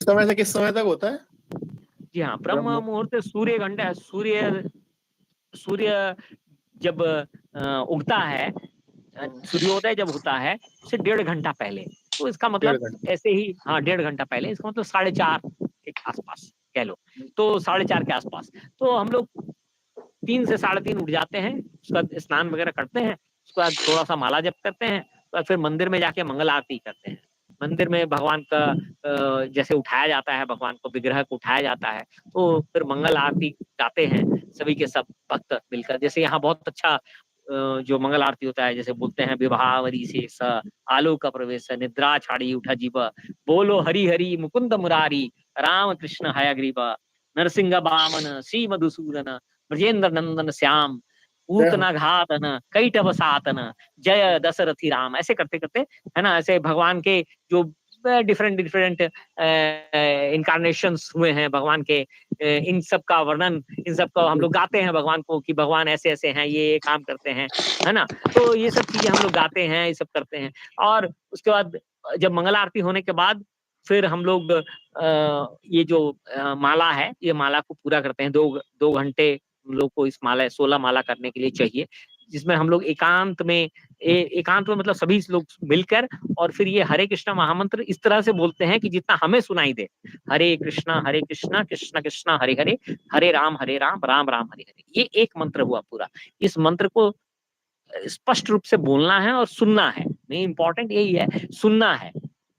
समय से किस समय तक होता है? जी हाँ, ब्रह्म मुहूर्त सूर्य घंटा, सूर्य जब उगता है, सूर्योदय जब होता है उससे 1.5 घंटा पहले, तो इसका 1.5 मतलब घंटा। ऐसे ही, हाँ 1.5 घंटा पहले, इसका मतलब 4:30 के आसपास कह लो, तो 4:30 के आसपास तो हम लोग 3 से 3:30 उठ जाते हैं, उसके बाद स्नान वगैरह करते हैं, उसके बाद थोड़ा सा माला जप करते हैं, और फिर मंदिर में जाके मंगल आरती करते हैं। मंदिर में भगवान का जैसे उठाया जाता है, भगवान को, विग्रह को उठाया जाता है, तो फिर मंगल आरती गाते हैं सभी के सब भक्त मिलकर। जैसे यहाँ बहुत अच्छा जो मंगल आरती होता है, जैसे बोलते हैं विभावरी से स आलोक प्रवेश निद्रा छाड़ी उठा जीव, बोलो हरि हरि मुकुंद मुरारी, राम कृष्ण हयग्रीव, नरसिंह बामन श्री मधुसूदन, ब्रजेंद्र नंदन श्याम, पूतना घातन कैटव सातन, जय दशरथी राम। ऐसे करते करते, है ना, ऐसे भगवान के जो डिफरेंट डिफरेंट इनकारनेशंस हुए हैं भगवान के, इन सब का वर्णन, इन सब का हम लोग गाते हैं भगवान को, कि भगवान ऐसे ऐसे हैं, ये काम करते हैं, है ना। तो ये सब चीजें हम लोग गाते हैं, ये सब करते हैं। और उसके बाद जब मंगल आरती होने के बाद फिर हम लोग ये जो माला है, ये माला को पूरा करते हैं। 2 घंटे हम लोग को इस माला 16 माला करने के लिए चाहिए, जिसमें हम लोग एकांत में मतलब सभी लोग मिलकर, और फिर ये हरे कृष्णा महामंत्र इस तरह से बोलते हैं कि जितना हमें सुनाई दे। हरे कृष्णा कृष्णा कृष्णा हरे हरे, हरे राम राम राम हरे हरे। ये एक मंत्र हुआ पूरा। इस मंत्र को स्पष्ट रूप से बोलना है और सुनना है। नहीं, इंपॉर्टेंट यही है, सुनना है।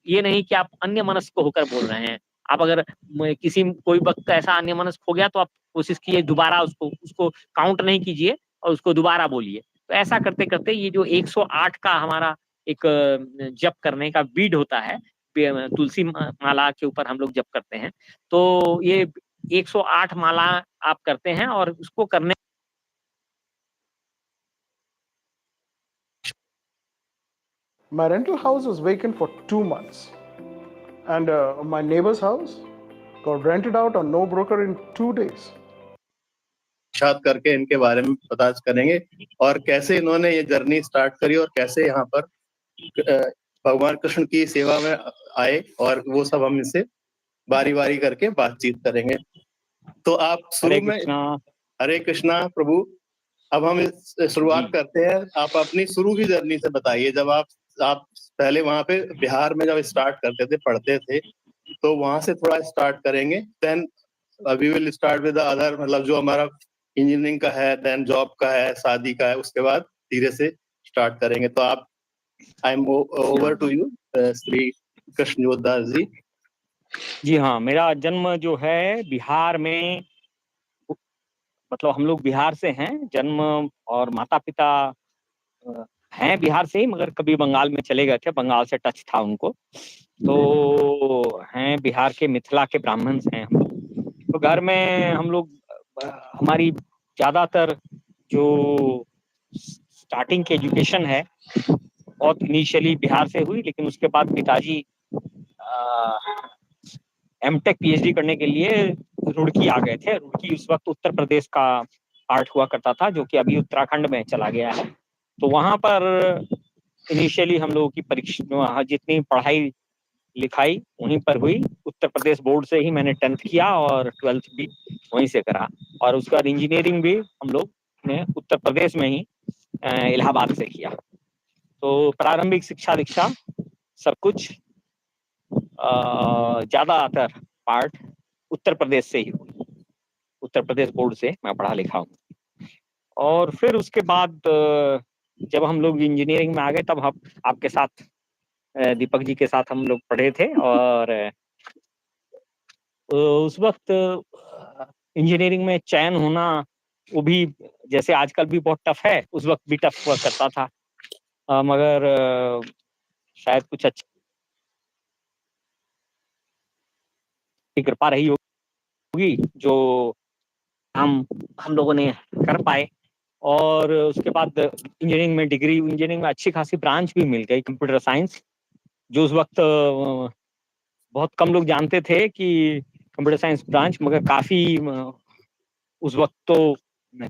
ये नहीं कि आप अन्य मनस्क होकर बोल रहे हैं। आप अगर कोई वक्त ऐसा अन्य मनस्क हो गया, तो आप कोशिश कीजिए दोबारा उसको काउंट नहीं कीजिए और उसको दोबारा बोलिए। तो ऐसा करते करते ये जो 108 का हमारा एक जप करने का बीड होता है, तुलसी माला के ऊपर हम लोग जप करते हैं, तो ये 108 माला आप करते हैं, और उसको करने My rental house was vacant for 2 months, and my neighbor's house got rented out on no broker in 2 days. साक्षात करके इनके बारे में पता करेंगे, और कैसे इन्होंने ये जर्नी स्टार्ट करी, और कैसे यहाँ पर भगवान कृष्ण की सेवा में आए, और वो सब हम इनसे बारी बारी करके बातचीत करेंगे। तो आप शुरू में, हरे कृष्णा प्रभु, अब हम शुरुआत करते हैं। आप अपनी शुरू की जर्नी से बताइए। जब आप पहले वहां पे बिहार में जब स्टार्ट करते थे, पढ़ते थे, तो वहां से थोड़ा स्टार्ट करेंगे। Then we will start with the other, मतलब जो हमारा इंजीनियरिंग का है, देन जॉब का है, शादी का है, उसके बाद धीरे से स्टार्ट करेंगे। तो आप, I am over to you Shri Krishna Jotdas ji. जी हाँ, मेरा जन्म जो है बिहार में, मतलब हम लोग बिहार से हैं जन्म, और माता पिता हैं बिहार से ही, मगर कभी बंगाल में चले गए थे, बंगाल से टच था उनको, तो हैं बिहार के, मिथिला के ब्राह्मण हैं हम लोग। तो घर में हम लोग, हमारी ज्यादातर जो स्टार्टिंग की एजुकेशन है बहुत इनिशियली बिहार से हुई, लेकिन उसके बाद पिताजी एमटेक पीएचडी करने के लिए रुड़की आ गए थे। रुड़की उस वक्त उत्तर प्रदेश का पार्ट हुआ करता था, जो कि अभी उत्तराखंड में चला गया है। तो वहां पर इनिशियली हम लोगों की परीक्षा, जितनी पढ़ाई लिखाई वहीं पर हुई। उत्तर प्रदेश बोर्ड से ही मैंने 10th किया, और 12th भी वहीं से करा, और उसके बाद इंजीनियरिंग भी हम लोग ने उत्तर प्रदेश में ही इलाहाबाद से किया। तो प्रारंभिक शिक्षा दीक्षा सब कुछ ज्यादातर पार्ट उत्तर प्रदेश से ही हुई। उत्तर प्रदेश बोर्ड से मैं पढ़ा लिखा हूँ। और फिर उसके बाद जब हम लोग इंजीनियरिंग में आ गए, तब हम आपके साथ, दीपक जी के साथ हम लोग पढ़े थे, और उस वक्त इंजीनियरिंग में चयन होना, वो भी जैसे आजकल भी बहुत टफ है, उस वक्त भी टफ हुआ करता था। मगर शायद कुछ अच्छी कृपा रही होगी, जो हम लोगों ने कर पाए। और उसके बाद इंजीनियरिंग में अच्छी खासी ब्रांच भी मिल गई, कंप्यूटर साइंस, जो उस वक्त बहुत कम लोग जानते थे कि कंप्यूटर साइंस ब्रांच, मगर काफी उस वक्त तो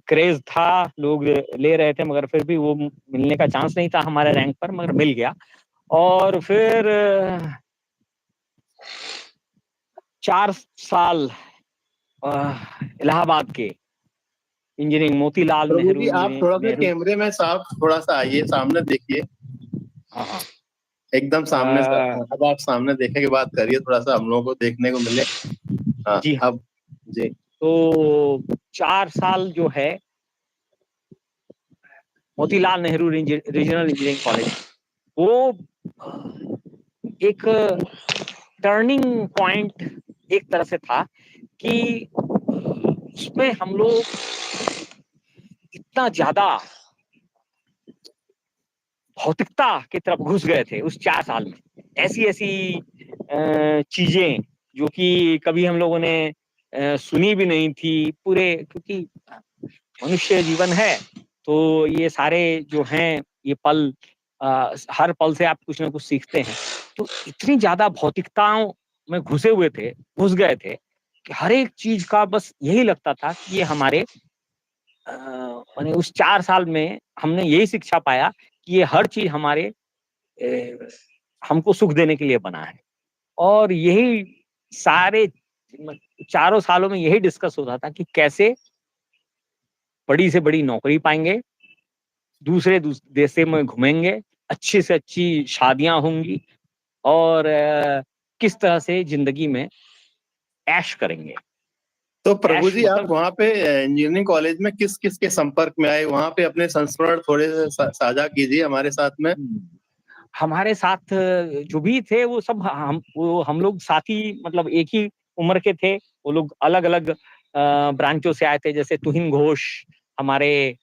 क्रेज था, लोग ले रहे थे, मगर फिर भी वो मिलने का चांस नहीं था हमारे रैंक पर, मगर मिल गया। और फिर 4 साल इलाहाबाद के इंजीनियरिंग, मोतीलाल प्रभु नेहरू जी आप थोड़ा सा नेहरू। कैमरे में साफ थोड़ा सा आइए, सामने देखिए, हाँ हाँ। एकदम सामने से। अ, अब आप सामने देखे के बात करिए, थोड़ा सा हम लोगों को देखने को मिले। हाँ जी हाँ। अब जी। तो 4 साल जो है Motilal Nehru regional engineering college, वो एक टर्निंग पॉइंट एक तरह से था कि उसमें हम लोग इतना ज्यादा भौतिकता की तरफ घुस गए थे उस 4 साल में। ऐसी ऐसी चीजें जो कि कभी हम लोगों ने सुनी भी नहीं थी पूरे, क्योंकि मनुष्य जीवन है तो ये सारे जो हैं ये पल, हर पल से आप कुछ ना कुछ सीखते हैं। तो इतनी ज्यादा भौतिकताओं में घुसे हुए थे, घुस गए थे कि हर एक चीज का बस यही लगता था कि ये हमारे माने उस 4 साल में हमने यही शिक्षा पाया कि ये हर चीज हमारे हमको सुख देने के लिए बना है। और यही सारे चारों सालों में यही डिस्कस होता था कि कैसे बड़ी से बड़ी नौकरी पाएंगे, दूसरे देशों में घूमेंगे, अच्छी से अच्छी शादियां होंगी और किस तरह से जिंदगी में ऐश करेंगे। तो प्रभु ऐश जी आप मतलब वहाँ पे इंजीनियरिंग कॉलेज में किस किस के संपर्क में आए, वहाँ पे अपने संस्मरण थोड़े से साझा कीजिए हमारे साथ में। हमारे साथ जो भी थे वो सब हम लोग साथी, मतलब एक ही उम्र के थे। वो लोग अलग अलग ब्रांचों से आए थे। जैसे तुहिन घोष हमारे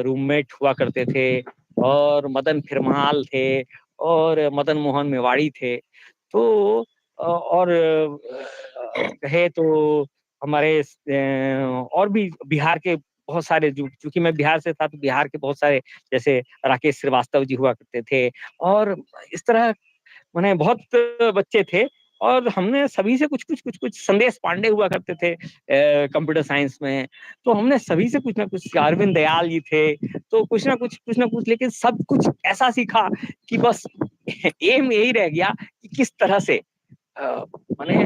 रूममेट हुआ करते थे, और मदन फिरमाल थे, और मदन मोहन मेवाड़ी थे। तो और कहे तो हमारे और भी बिहार के बहुत सारे, जो चूंकि मैं बिहार से था तो बिहार के बहुत सारे, जैसे राकेश श्रीवास्तव जी हुआ करते थे, और इस तरह माने बहुत बच्चे थे। और हमने सभी से कुछ संदेश पांडे हुआ करते थे कंप्यूटर साइंस में, तो हमने सभी से कुछ ना कुछ, अरविंद दयाल जी थे, तो कुछ ना कुछ, लेकिन सब कुछ ऐसा सीखा कि बस एम यही रह गया कि किस तरह से माने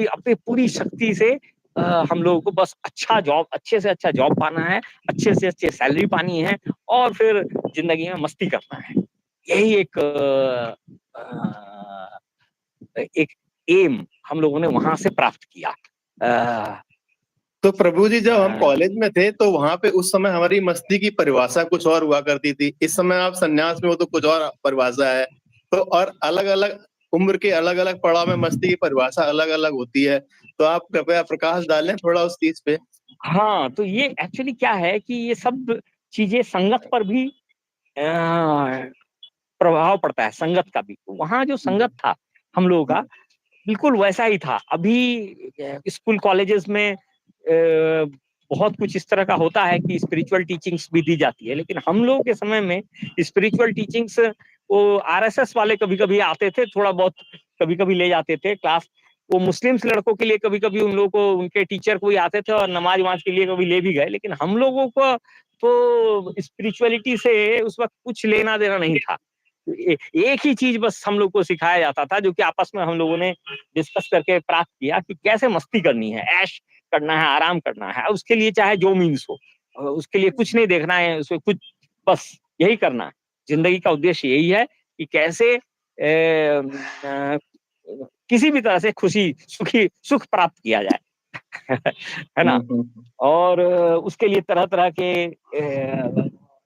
अपने पूरी शक्ति से हम लोगों को बस अच्छा जॉब, अच्छे से अच्छा जॉब पाना है, अच्छे से अच्छे सैलरी पानी है, और फिर जिंदगी में मस्ती करना है। यही एक एम हम लोगों ने वहां से प्राप्त किया। तो प्रभु जी जब हम कॉलेज में थे तो वहाँ पे उस समय हमारी मस्ती की परिभाषा कुछ और हुआ करती थी, इस समय आप संन्यास में हो तो कुछ और परिभाषा है। तो और अलग अलग उम्र के अलग अलग पड़ाव में मस्ती की परिभाषा अलग अलग होती है, तो आप कृपया प्रकाश डालें थोड़ा उस चीज पे। हाँ, तो ये एक्चुअली क्या है कि ये सब चीजें संगत पर भी प्रभाव पड़ता है, संगत का भी। वहाँ जो संगत था हम लोगों का बिल्कुल वैसा ही था। अभी स्कूल कॉलेजेस में बहुत कुछ इस तरह का होता है कि स्पिरिचुअल टीचिंग्स भी दी जाती है, लेकिन हम लोगों के समय में स्पिरिचुअल टीचिंग्स वो आरएसएस वाले कभी कभी आते थे, थोड़ा बहुत कभी कभी ले जाते थे क्लास। वो मुस्लिम्स लड़कों के लिए कभी कभी उन लोगों को उनके टीचर कोई आते थे, और नमाज वमाज के लिए कभी ले भी गए। लेकिन हम लोगों को तो स्पिरिचुअलिटी से उस वक्त कुछ लेना देना नहीं था। एक ही चीज बस हम लोग को सिखाया जाता था, जो कि आपस में हम लोगों ने डिस्कस करके प्राप्त किया कि कैसे मस्ती करनी है, ऐश करना है, आराम करना है। उसके लिए चाहे जो मीन्स हो, उसके लिए कुछ नहीं देखना है, उसमें कुछ बस यही करना है। जिंदगी का उद्देश्य यही है कि कैसे किसी भी तरह से खुशी सुख प्राप्त किया जाए है ना। और उसके लिए तरह तरह के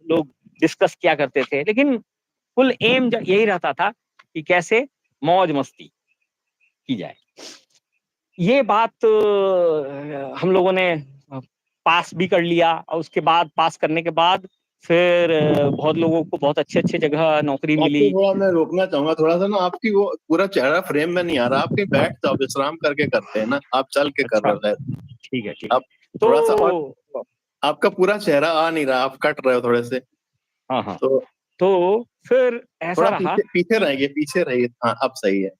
लोग डिस्कस किया करते थे, लेकिन फुल एम यही रहता था कि कैसे मौज मस्ती की जाए। ये बात हम लोगों ने पास भी कर लिया, और उसके बाद पास करने के बाद फिर बहुत लोगों को बहुत अच्छे अच्छे जगह नौकरी आपको मिली। थोड़ा मैं रोकना चाहूंगा, थोड़ा सा ना आपकी वो पूरा चेहरा फ्रेम में नहीं आ रहा, आप कहीं बैठ जाओ, विश्राम करके करते हैं ना, आप चल के कर अच्छा, रहे हो। ठीक है ठीक आप है। थोड़ा सा, और तो आपका पूरा चेहरा आ नहीं रहा, आप कट रहे हो थोड़े से। हाँ हाँ, तो तो फिर ऐसा थोड़ा रहा। पीछे पीछे रहिए, पीछे रहिए, हाँ अब सही है।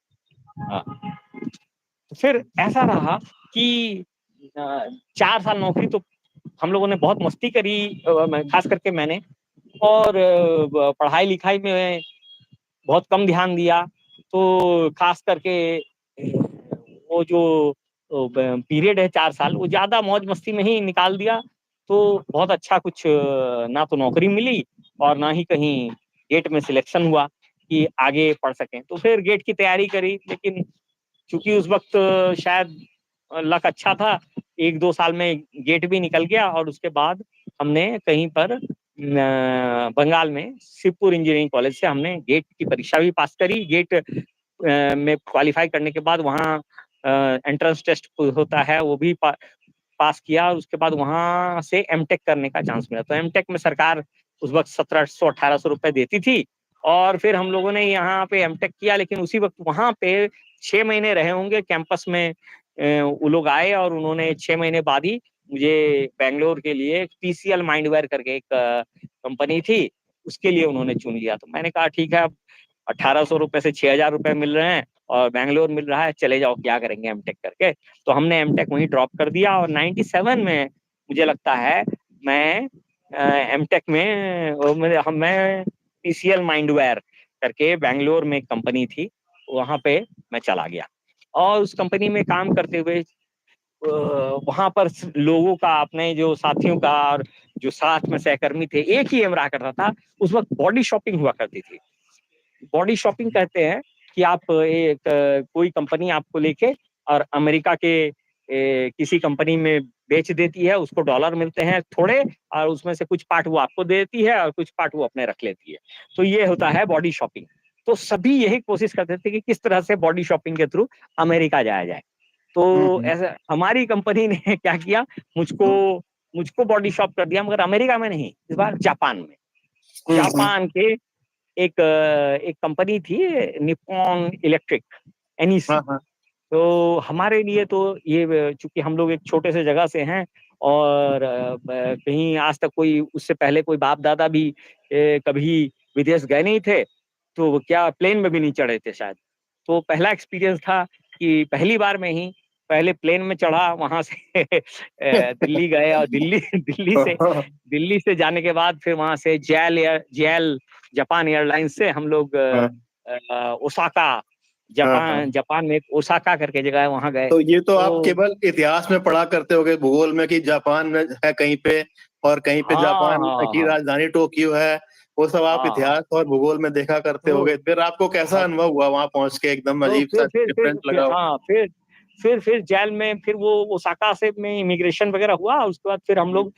हाँ, तो फिर ऐसा रहा कि 4 साल नौकरी तो हम लोगों ने बहुत मस्ती करी, खास करके मैंने। और पढ़ाई लिखाई में बहुत कम ध्यान दिया। तो खास करके वो जो पीरियड है 4 साल, वो ज़्यादा मौज मस्ती में ही निकाल दिया। तो बहुत अच्छा कुछ ना तो नौकरी मिली और ना ही कहीं गेट में सिलेक्शन हुआ कि आगे पढ़ सकें। तो फिर गेट की तैयारी करी, लेकिन चूँकि उस वक़्त शायद लक अच्छा था, 1-2 साल में गेट भी निकल गया और उसके बाद हमने कहीं पर बंगाल में शिवपुर इंजीनियरिंग कॉलेज से हमने गेट की परीक्षा भी पास करी। गेट में क्वालीफाई करने के बाद वहाँ एंट्रेंस टेस्ट होता है, वो भी पास किया और उसके बाद वहाँ से एमटेक करने का चांस मिला। तो एमटेक में सरकार उस वक़्त 1700-1800 रुपए देती थी और फिर हम लोगों ने यहाँ पे एमटेक किया, लेकिन उसी वक़्त वहाँ पे 6 महीने रहे होंगे कैंपस में। वो लोग आए और उन्होंने 6 महीने बाद ही मुझे बैंगलोर के लिए पीसीएल माइंडवेयर करके एक कंपनी थी, उसके लिए उन्होंने चुन लिया। तो मैंने कहा ठीक है, अब 1800 रुपए से 6000 रुपए मिल रहे हैं और बैंगलोर मिल रहा है, चले जाओ, क्या करेंगे एमटेक करके। तो हमने एमटेक वहीं ड्रॉप कर दिया और 97 में मुझे लगता है मैं एमटेक में मैं पीसीएल माइंडवेयर करके बैंगलोर में एक कंपनी थी, वहाँ पे मैं चला गया और उस कंपनी में काम करते हुए वहाँ पर लोगों का, अपने जो साथियों का और जो साथ में सहकर्मी थे, एक ही एम रहा करता था। उस वक्त बॉडी शॉपिंग हुआ करती थी। बॉडी शॉपिंग कहते हैं कि आप एक कोई कंपनी आपको लेके और अमेरिका के किसी कंपनी में बेच देती है, उसको डॉलर मिलते हैं थोड़े और उसमें से कुछ पार्ट वो आपको दे देती है और कुछ पार्ट वो अपने रख लेती है। तो ये होता है बॉडी शॉपिंग। तो सभी यही कोशिश करते थे कि किस तरह से बॉडी शॉपिंग के थ्रू अमेरिका जाया जाए। तो हम्म, ऐसा हमारी कंपनी ने क्या किया, मुझको मुझको बॉडी शॉप कर दिया, मगर अमेरिका में नहीं, इस बार जापान में। हम्म, जापान के एक कंपनी थी, निप्पॉन इलेक्ट्रिक, एनईसी। हाँ हाँ तो हमारे लिए तो ये चूंकि हम लोग एक छोटे से जगह से हैं और कहीं आज तक कोई उससे पहले कोई बाप दादा भी कभी विदेश गए नहीं थे, तो वो क्या प्लेन में भी नहीं चढ़े थे शायद। तो पहला एक्सपीरियंस था कि पहली बार में ही पहले प्लेन में चढ़ा, वहां से दिल्ली गए और दिल्ली से जाने के बाद फिर वहां से जेल जापान एयरलाइंस से हम लोग हाँ ओसाका, हाँ हाँ। जापान में एक ओसाका करके जगह है, वहां गए। तो ये तो आप तो केवल इतिहास में पढ़ा करते होगे, भूगोल में, कि जापान में है कहीं पे और कहीं पे हाँ जापान हाँ की हाँ राजधानी टोक्यो है, वो सब आप हाँ हाँ। इतिहास और भूगोल में देखा करते तो होगे। फिर आपको कैसा हाँ, अनुभव हुआ वहां पहुंच के? एकदम तो अजीब सा डिफरेंट लगा हो? हाँ फिर जेल में फिर वो ओसाका से में इमिग्रेशन वगैरह हुआ। उसके बाद फिर हम लोग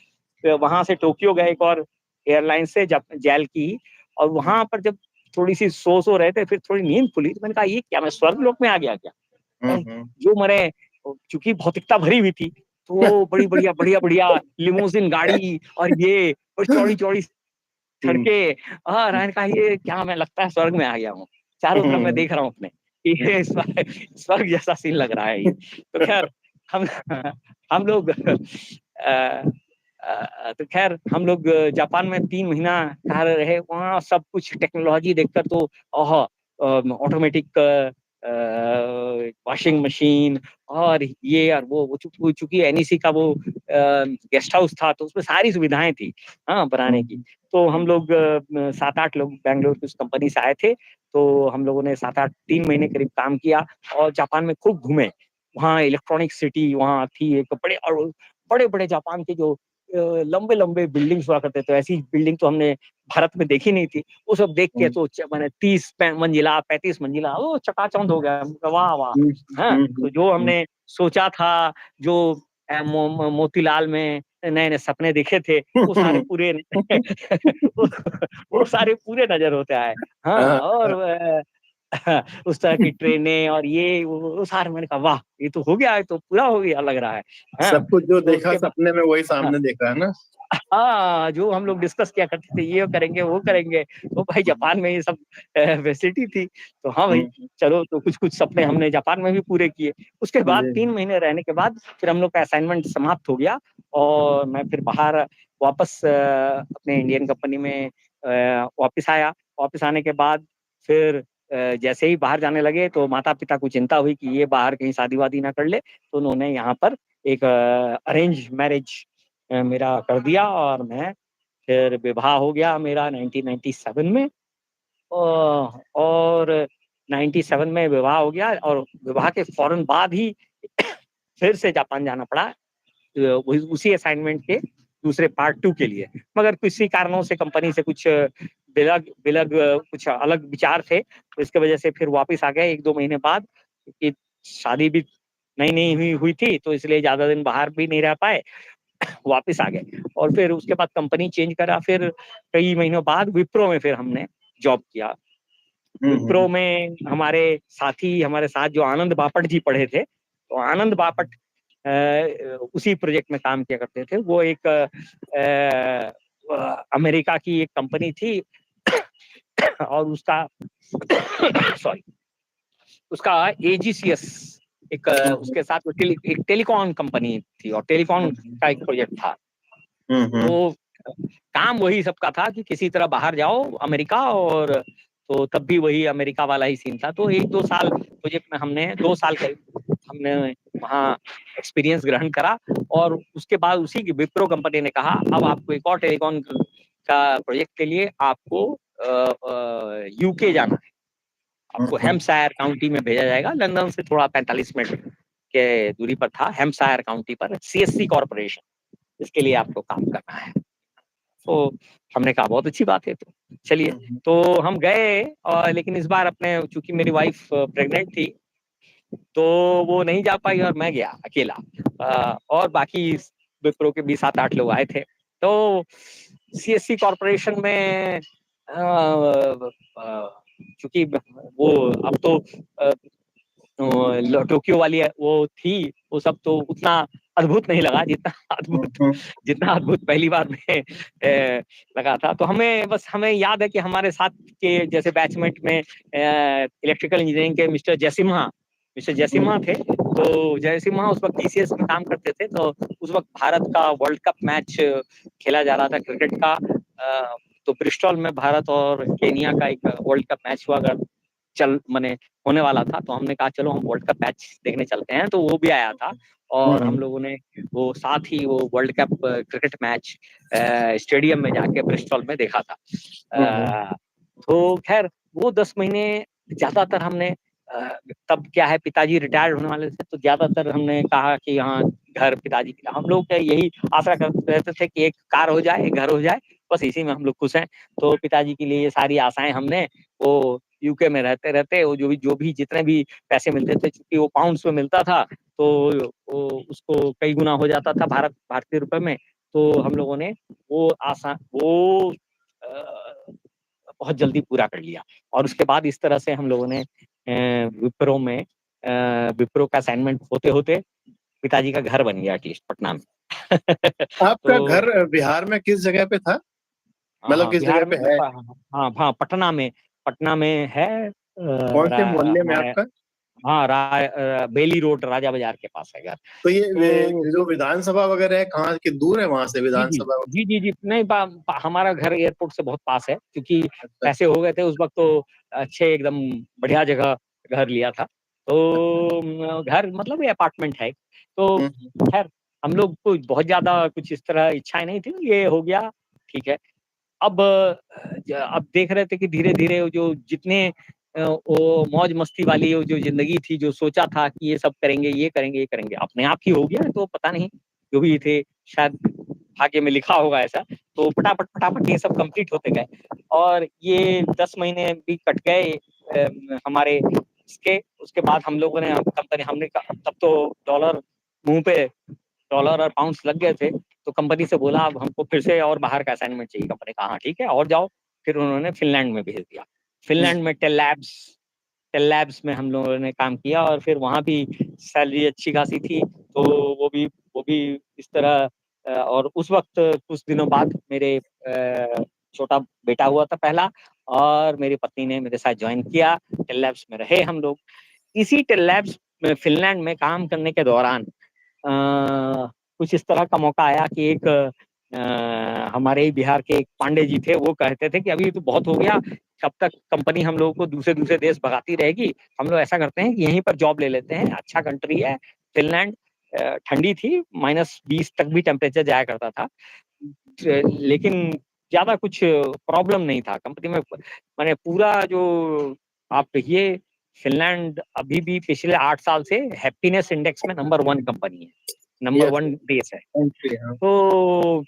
वहां से टोक्यो गए एक और एयरलाइन से, जब जेल की। और वहां पर जब थोड़ी सी सो रहे थे, फिर थोड़ी नींद खुली, तो मैंने कहा ये क्या, मैं स्वर्ग लोक में आ गया क्या? हम्म। जो मैंने, चूंकि भौतिकता भरी हुई थी, तो वो बड़ी बढ़िया बढ़िया बढ़िया लिमोजिन गाड़ी और ये और चौड़ी चौड़ी हम्म, सड़कें, हाँ, मैंने कहा ये क्या, मैं लगता है स्वर्ग में आ गया हूँ। चारों तरफ मैं हम्म, देख रहा हूँ अपने, ये स्वर्ग जैसा सीन लग रहा है ये। तो खैर हम हम लोग तो खैर हम लोग जापान में 3 महीना कार्य रहे। वहाँ सब कुछ टेक्नोलॉजी देखकर तो ऑटोमेटिक वॉशिंग मशीन और ये और वो चूंकि एनईसी का वो गेस्ट हाउस था, तो उसमें सारी सुविधाएं थी, हाँ, बनाने की। तो हम लोग 7-8 लोग बैंगलोर की उस कंपनी से आए थे। तो हम लोगों ने 7-8 3 महीने करीब काम किया और जापान में खूब घूमे। वहाँ इलेक्ट्रॉनिक सिटी वहाँ थी एक, बड़े बड़े जापान के जो लंबे लंबे बिल्डिंग्स हुआ करते थे, ऐसी बिल्डिंग तो हमने भारत में देखी नहीं थी। वो सब देख के तो मैंने 30 मंजिला 35 मंजिला, वो चकाचौंध हो गया। वाह वाह। हाँ, तो जो हमने सोचा था, जो मोतीलाल में नए नए सपने देखे थे, वो सारे पूरे वो, वो सारे पूरे नजर होते आए। हाँ, और उस तरह की ट्रेनें और ये वो सारे, मैंने कहा वाह, ये तो हो गया, ये तो पूरा हो गया लग रहा है। हाँ, सब कुछ जो तो देखा उसके बाद सपने में वही हाँ, सामने देखा है ना? हाँ, जो हम लोग डिस्कस किया करते थे, ये करेंगे वो करेंगे, तो भाई जापान में ये सब फैसिलिटी थी। तो हाँ भाई, हम्म, चलो, तो कुछ कुछ सपने हमने जापान में भी पूरे किए। उसके बाद जी 3 महीने रहने के बाद फिर हम लोग का असाइनमेंट समाप्त हो गया और मैं फिर बाहर वापस अपने इंडियन कंपनी में वापस आया। वापस आने के बाद फिर जैसे ही बाहर जाने लगे, तो माता पिता को चिंता हुई कि ये बाहर कहीं शादी वादी ना कर ले, तो उन्होंने यहाँ पर एक अरेंज मैरिज मेरा कर दिया और मैं फिर विवाह हो गया मेरा 1997 में। और 97 में विवाह हो गया और विवाह के फौरन बाद ही फिर से जापान जाना पड़ा उसी असाइनमेंट के दूसरे पार्ट 2 के लिए। मगर किसी कारणों से कंपनी से कुछ बिलग बिलग कुछ अलग विचार थे, तो इसकी वजह से फिर वापस आ गए 1-2 महीने बाद, क्योंकि शादी भी नई हुई थी, तो इसलिए ज्यादा दिन बाहर भी नहीं रह पाए, वापस आ गए। और फिर उसके बाद कंपनी चेंज करा, फिर कई महीनों बाद विप्रो में फिर हमने जॉब किया। विप्रो में हमारे साथ जो आनंद बापट जी पढ़े थे, तो आनंद बापट उसी प्रोजेक्ट में काम किया करते थे। वो एक अमेरिका की एक कंपनी थी और उसका सॉरी उसका AGCS एक उसके साथ एक टेलीकॉम कंपनी थी और टेलीकॉम का एक प्रोजेक्ट था। तो काम वही सबका था कि किसी तरह बाहर जाओ अमेरिका, और तो तब भी वही अमेरिका वाला ही सीन था। तो 1-2 साल प्रोजेक्ट में हमने 2 साल हमने वहाँ एक्सपीरियंस ग्रहण करा, और उसके बाद उसी की विप्रो कंपनी ने कहा अब आपको एक और टेलीकॉम का प्रोजेक्ट के लिए आपको UK जाना है। आपको हैम्पशायर काउंटी में भेजा जाएगा, लंदन से थोड़ा 45 मिनट के दूरी पर था, हैम्पशायर काउंटी पर CSC कॉर्पोरेशन, इसके लिए आपको काम करना है। तो हमने कहा बहुत अच्छी बात है, तो चलिए। तो हम गए, और लेकिन इस बार अपने, चूंकि मेरी वाइफ प्रेग्नेंट थी, तो वो नहीं जा पाई और मैं गया अकेला, और बाकी विप्रो के भी 7-8 लोग आए थे। तो CSC कॉर्पोरेशन में चूंकि वो अब तो टोक्यो वाली वो थी, वो सब तो उतना अद्भुत नहीं लगा जितना अद्भुत पहली बार में लगा था। तो हमें याद है कि हमारे साथ के जैसे बैचमेट में इलेक्ट्रिकल इंजीनियरिंग के मिस्टर जयसिम्हा थे। तो जयसिम्हा उस वक्त TCS में काम करते थे। तो उस वक्त भारत का वर्ल्ड कप मैच खेला जा रहा था क्रिकेट का, तो ब्रिस्टल में भारत और केनिया का एक वर्ल्ड कप मैच हुआ होने वाला था। तो हमने कहा चलो हम वर्ल्ड कप मैच देखने चलते हैं, तो वो भी आया था, और हम लोगों ने वो साथ ही वो world cup cricket match stadium में जाके ब्रिस्टल में देखा था। तो खैर वो 10 महीने ज्यादातर हमने तब क्या है, पिताजी रिटायर्ड होने वाले थे, तो ज्यादातर हमने कहा कि हाँ घर पिताजी के, हम लोग यही आशा करते रहते थे कि एक कार हो जाए, एक घर हो जाए, बस इसी में हम लोग खुश हैं। तो पिताजी के लिए ये सारी आशाएं हमने वो UK में रहते रहते वो जो भी जितने भी पैसे मिलते थे, क्योंकि वो पाउंड्स में मिलता था, तो वो उसको कई गुना हो जाता था भारतीय रुपए में। तो हम लोगों ने वो बहुत जल्दी पूरा कर लिया, और उसके बाद इस तरह से हम लोगों ने विप्रो का असाइनमेंट होते होते पिताजी का घर बन गया एटलीस्ट पटना में। आपका घर बिहार में किस जगह पे था? मतलब किस जगह पे है? हाँ, पटना में है। कौन से मोहल्ले में आपका? हाँ, बेली रोड, राजा बाजार के पास है घर। तो ये जो विधानसभा वगैरह है, कहाँ की दूर है वहां से विधानसभा? जी, नहीं, हमारा घर एयरपोर्ट से बहुत पास है, क्योंकि पैसे हो गए थे उस वक्त, तो अच्छे एकदम बढ़िया जगह घर लिया था। तो घर मतलब ये अपार्टमेंट है। तो खैर हम लोग को बहुत ज्यादा कुछ इस तरह इच्छाएं नहीं थी, ये हो गया ठीक है। अब देख रहे थे कि धीरे धीरे जो जितने वो मौज मस्ती वाली जो जिंदगी थी, जो सोचा था कि ये सब करेंगे, ये करेंगे, अपने आप ही हो गया। तो पता नहीं, जो भी थे शायद भाग्य में लिखा होगा ऐसा। तो फटाफट ये सब कंप्लीट होते गए, और ये 10 महीने भी कट गए हमारे उसके बाद हम लोगों ने हमने तब तो डॉलर और पाउंड्स लग गए थे। तो कंपनी से बोला अब हमको फिर से और बाहर का असाइनमेंट चाहिए। कंपनी कहा हाँ ठीक है और जाओ। फिर उन्होंने फिनलैंड में भेज दिया। फिनलैंड में टेल लैब्स में हम लोगों ने काम किया, और फिर वहाँ भी सैलरी अच्छी खासी थी। तो वो भी इस तरह और उस वक्त कुछ दिनों बाद मेरे छोटा बेटा हुआ था पहला, और मेरी पत्नी ने मेरे साथ ज्वाइन किया। टेल लैब्स में रहे हम लोग। इसी टेल लैब्स में फिनलैंड में काम करने के दौरान कुछ इस तरह का मौका आया कि एक हमारे ही बिहार के एक पांडे जी थे, वो कहते थे कि अभी तो बहुत हो गया, कब तक कंपनी हम लोगों को दूसरे देश भगाती रहेगी, हम लोग ऐसा करते हैं कि यहीं पर जॉब ले लेते हैं। अच्छा कंट्री है फिनलैंड, ठंडी थी, -20 तक भी टेम्परेचर जाया करता था, लेकिन ज्यादा कुछ प्रॉब्लम नहीं था कंपनी में। मैंने पूरा जो आप कहिए फिनलैंड अभी भी पिछले 8 साल से हैप्पीनेस इंडेक्स में नंबर 1 कंपनी है, नंबर Yes, 1 देश है। country, हाँ।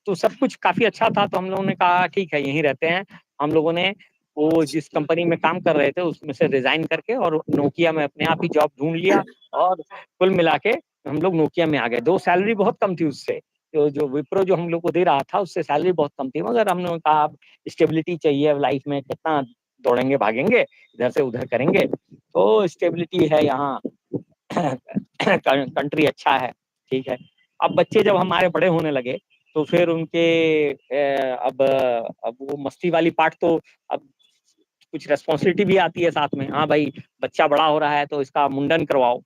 तो सब कुछ काफी अच्छा था, तो हम लोगों ने कहा ठीक है यहीं रहते हैं। हम लोगों ने वो जिस कंपनी में काम कर रहे थे उसमें से रिजाइन करके और नोकिया में अपने आप ही जॉब ढूंढ लिया, और कुल मिला के हम लोग नोकिया में आ गए। दो सैलरी बहुत कम थी उससे, तो जो विप्रो जो हम लोग को दे रहा था उससे सैलरी बहुत कम थी, मगर हमने कहा अब स्टेबिलिटी चाहिए लाइफ में, कितना दौड़ेंगे भागेंगे, इधर से उधर करेंगे, तो स्टेबिलिटी है यहाँ। कंट्री अच्छा है, ठीक है। अब बच्चे जब हमारे बड़े होने लगे तो फिर उनके अब वो मस्ती वाली पार्ट, तो अब कुछ रेस्पॉन्सिबिलिटी भी आती है साथ में। हाँ भाई, बच्चा बड़ा हो रहा है तो इसका मुंडन करवाओ,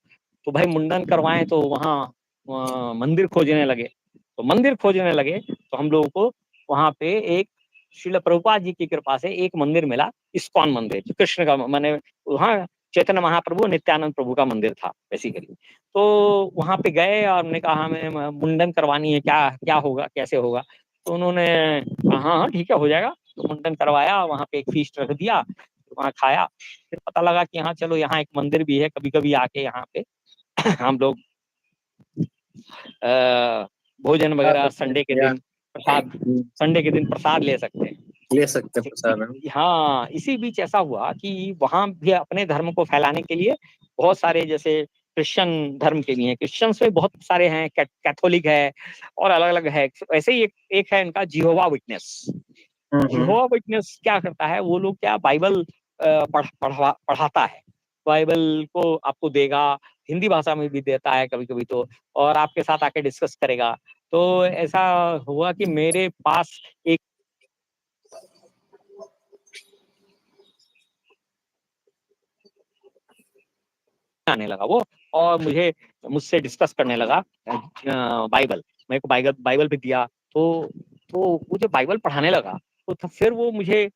तो भाई मुंडन करवाएं तो वहाँ मंदिर खोजने लगे। तो मंदिर खोजने लगे तो हम लोगों को वहाँ पे एक श्रील प्रभुपाद जी की कृपा से एक मंदिर मिला, इस्कॉन मंदिर, जो कृष्ण का, माने वहाँ चैतन्य महाप्रभु नित्यानंद प्रभु का मंदिर था बेसिकली। तो वहाँ पे गए और हमने कहा हमें मुंडन करवानी है, क्या क्या होगा, कैसे होगा। तो उन्होंने कहा हाँ हाँ ठीक है, हो जाएगा। तो मुंडन करवाया, वहाँ पे एक फीस्ट रख दिया, वहाँ खाया। फिर पता लगा कि हाँ चलो यहाँ एक मंदिर भी है, कभी कभी आके यहाँ पे हम लोग भोजन खा वगैरह सकते संडे के हैं या दिन प्रसाद, संडे के दिन प्रसाद ले सकते हैं। ले सकते हैं प्रसाद हम। हाँ, इसी बीच ऐसा हुआ कि वहां भी अपने धर्म को फैलाने के लिए बहुत सारे, जैसे क्रिश्चियन धर्म के भी हैं, क्रिश्चियंस में बहुत सारे हैं, कैथोलिक है और अलग अलग है। ऐसे ही एक है इनका जिहोवा विटनेस। जिहोवा विटनेस क्या करता है, वो लोग क्या बाइबल पढ़ाता है, बाइबल को आपको देगा, हिंदी भाषा में भी देता है कभी कभी तो, और आपके साथ आके डिस्कस करेगा। तो ऐसा हुआ कि मेरे पास एक आने लगा वो, और मुझसे डिस्कस करने लगा बाइबल। मेरे को बाइबल बाइबल भी दिया। तो वो जो बाइबल पढ़ाने लगा, तो फिर वो मुझे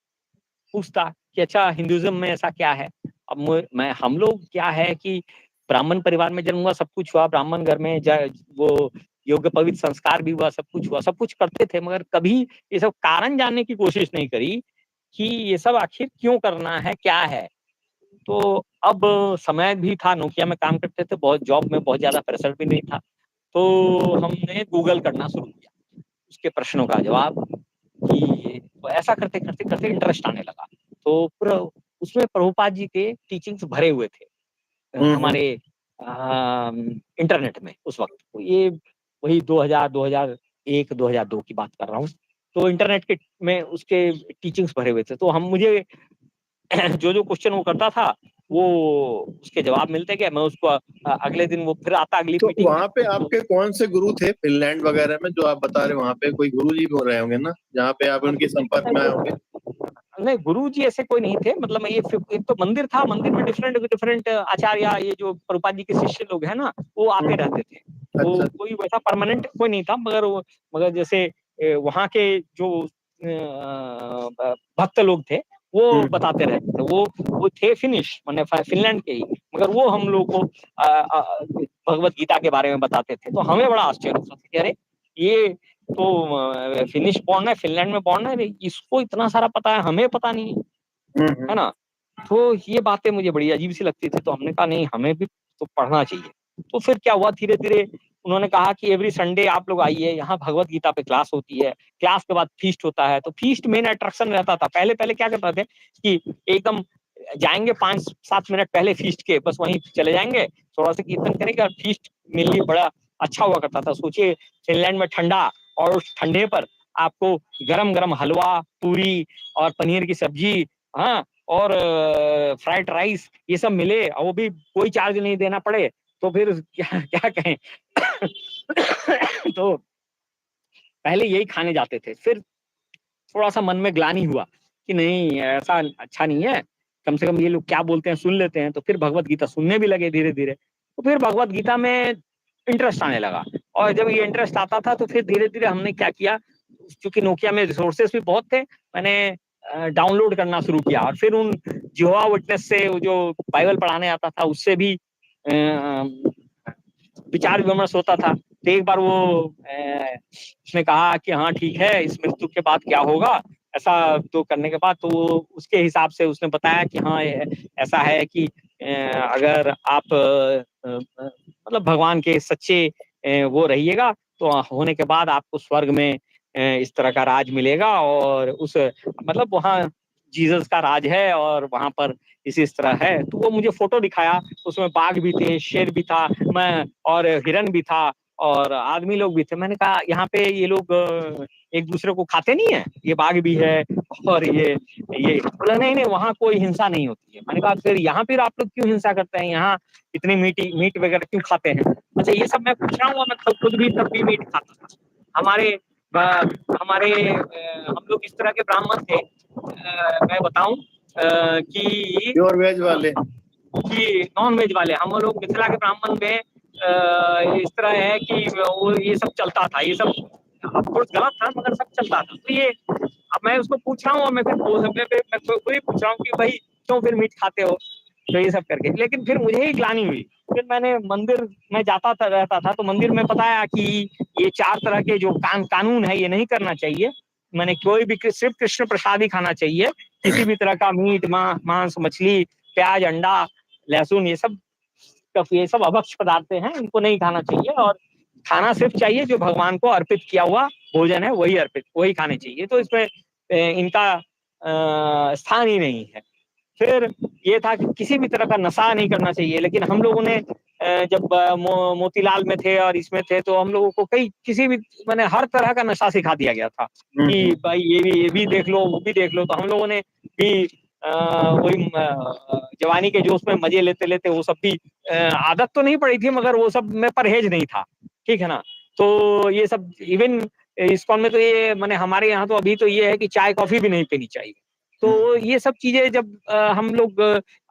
पूछता कि अच्छा हिंदुइज्म में ऐसा क्या है। अब मैं हम लोग क्या है कि ब्राह्मण परिवार में जन्म हुआ, सब कुछ हुआ ब्राह्मण घर में, वो योग्य पवित्र संस्कार भी हुआ, सब कुछ हुआ, सब कुछ करते थे, मगर कभी ये सब कारण जानने की कोशिश नहीं करी कि ये सब आखिर क्यों करना है, क्या है। तो अब समय भी था, नोकिया में काम करते थे, बहुत जॉब में बहुत ज्यादा प्रेशर भी नहीं था, तो हमने गूगल करना शुरू किया उसके प्रश्नों का जवाब, कि तो ऐसा करते करते करते इंटरेस्ट आने लगा। तो उसमें प्रभुपाद जी के टीचिंग्स भरे हुए थे हमारे इंटरनेट में उस वक्त। तो ये वही 2001 2002 की बात कर रहा हूँ। तो इंटरनेट के में उसके टीचिंग्स भरे हुए थे, तो हम मुझे जो जो क्वेश्चन वो करता था वो उसके जवाब मिलते गए, मैं उसको अगले दिन वो फिर आता अगली तो मीटिंग में। वहाँ पे आपके कौन से गुरु थे फिनलैंड वगैरह में, जो आप बता रहे, वहाँ पे कोई गुरु जी भी हो रहे होंगे ना, जहाँ पे आप उनके संपर्क में आए होंगे? नहीं, गुरु जी ऐसे कोई नहीं थे, मतलब ये एक तो मंदिर था, मंदिर में डिफरेंट डिफरेंट आचार्य, ये जो प्रभुपाद जी के शिष्य लोग हैं ना, वो आते रहते थे। वो अच्छा। कोई वैसा परमानेंट कोई नहीं था, मगर जैसे वहाँ के जो भक्त लोग थे वो बताते रहते थे। वो थे फिनिश, माने फिनलैंड के ही, मगर वो हम लोग को भगवत गीता के बारे में बताते थे। तो हमें बड़ा आश्चर्य होता था कि अरे ये तो फिनिश बॉर्न है, फिनलैंड में बॉर्न है, इसको इतना सारा पता है, हमें पता नहीं है ना। तो ये बातें मुझे बड़ी अजीब सी लगती थी, तो हमने कहा नहीं, हमें भी तो पढ़ना चाहिए। तो फिर क्या हुआ, धीरे धीरे उन्होंने कहा कि एवरी संडे आप लोग आइए, यहाँ भगवत गीता पे क्लास होती है, क्लास के बाद फीस्ट होता है। तो फीस्ट मेन अट्रैक्शन रहता था। पहले पहले क्या करते थे कि एकदम जाएंगे 5-7 मिनट पहले फीस्ट के, बस वहीं चले जाएंगे, थोड़ा सा कीर्तन करेंगे, और फीस्ट मेरे लिए बड़ा अच्छा हुआ करता था। सोचिए फिनलैंड में ठंडा, और उस ठंडे पर आपको गरम गरम हलवा, पूरी और पनीर की सब्जी, हाँ, और फ्राइड राइस, ये सब मिले, और वो भी कोई चार्ज नहीं देना पड़े, तो फिर क्या क्या कहें। तो पहले यही खाने जाते थे। फिर थोड़ा सा मन में ग्लानि हुआ कि नहीं, ऐसा अच्छा नहीं है, कम से कम ये लोग क्या बोलते हैं सुन लेते हैं। तो फिर भगवत गीता सुनने भी लगे धीरे धीरे। तो फिर भगवत गीता में इंटरेस्ट आने लगा, और जब ये इंटरेस्ट आता था तो फिर धीरे धीरे हमने क्या किया, क्योंकि नोकिया में रिसोर्सेस भी बहुत थे, मैंने डाउनलोड करना शुरू किया, और फिर उन जिहोवा विटनेस से जो बाइबल पढ़ाने आता था उससे भी विचार विमर्श होता था। तो एक बार वो उसने कहा कि हाँ ठीक है, इस मृत्यु के बाद क्या होगा, ऐसा तो करने के बाद तो उसके हिसाब से उसने बताया कि हाँ ऐसा है कि अगर आप मतलब भगवान के सच्चे वो रहिएगा तो होने के बाद आपको स्वर्ग में इस तरह का राज मिलेगा, और उस मतलब वहाँ जीसस का राज है और वहां पर इस तरह है। तो वो मुझे फोटो दिखाया, उसमें बाघ भी थे, शेर भी था, मैं और हिरन भी था और आदमी लोग भी थे। मैंने कहा यहाँ पे ये लोग एक दूसरे को खाते नहीं है, ये बाघ भी है और ये बोला नहीं नहीं वहाँ कोई हिंसा नहीं होती है। मैंने कहा फिर यहाँ फिर आप लोग क्यों हिंसा करते हैं, यहाँ इतनी मीट वगैरह क्यों खाते हैं? अच्छा ये सब मैं पूछ रहा हूँ, मैं खुद भी तब भी मीट खाता था। हमारे हम लोग इस तरह के ब्राह्मण थे, मैं बताऊं कि प्योर वेज वाले, नॉन वेज वाले हम लोग मिथिला के ब्राह्मण में इस तरह है कि वो ये सब चलता था, ये सब ऑफकोर्स गलत था मगर सब चलता था। तो ये अब मैं उसको पूछ रहा हूँ और मैं खुद ही पूछ रहा हूँ कि भाई क्यों फिर मीट खाते हो, तो ये सब करके। लेकिन फिर मुझे ही ग्लानि हुई, फिर मैंने मंदिर में जाता था रहता था तो मंदिर में बताया कि ये 4 तरह के जो कानून है ये नहीं करना चाहिए। मैंने कोई भी सिर्फ कृष्ण प्रसाद ही खाना चाहिए, किसी भी तरह का मीट मांस मछली प्याज अंडा लहसुन ये सब अभक्ष पदार्थ हैं, इनको नहीं खाना चाहिए और खाना सिर्फ चाहिए जो भगवान को अर्पित किया हुआ भोजन है वही खाने चाहिए। तो इसमें इनका स्थान ही नहीं है। फिर ये था कि किसी भी तरह का नशा नहीं करना चाहिए। लेकिन हम लोगों ने जब मोतीलाल में थे और इसमें थे तो हम लोगों को किसी भी मैंने हर तरह का नशा सिखा दिया गया था कि भाई ये भी देख लो वो भी देख लो। तो हम लोगों ने भी वही जवानी के जोश में मजे लेते लेते वो सब भी आदत तो नहीं पड़ी थी मगर वो सब में परहेज नहीं था, ठीक है ना। तो ये सब इवन इस्कॉन में तो ये मैंने हमारे यहाँ तो अभी तो ये है कि चाय कॉफी भी नहीं पीनी चाहिए। तो ये सब चीजें जब हम लोग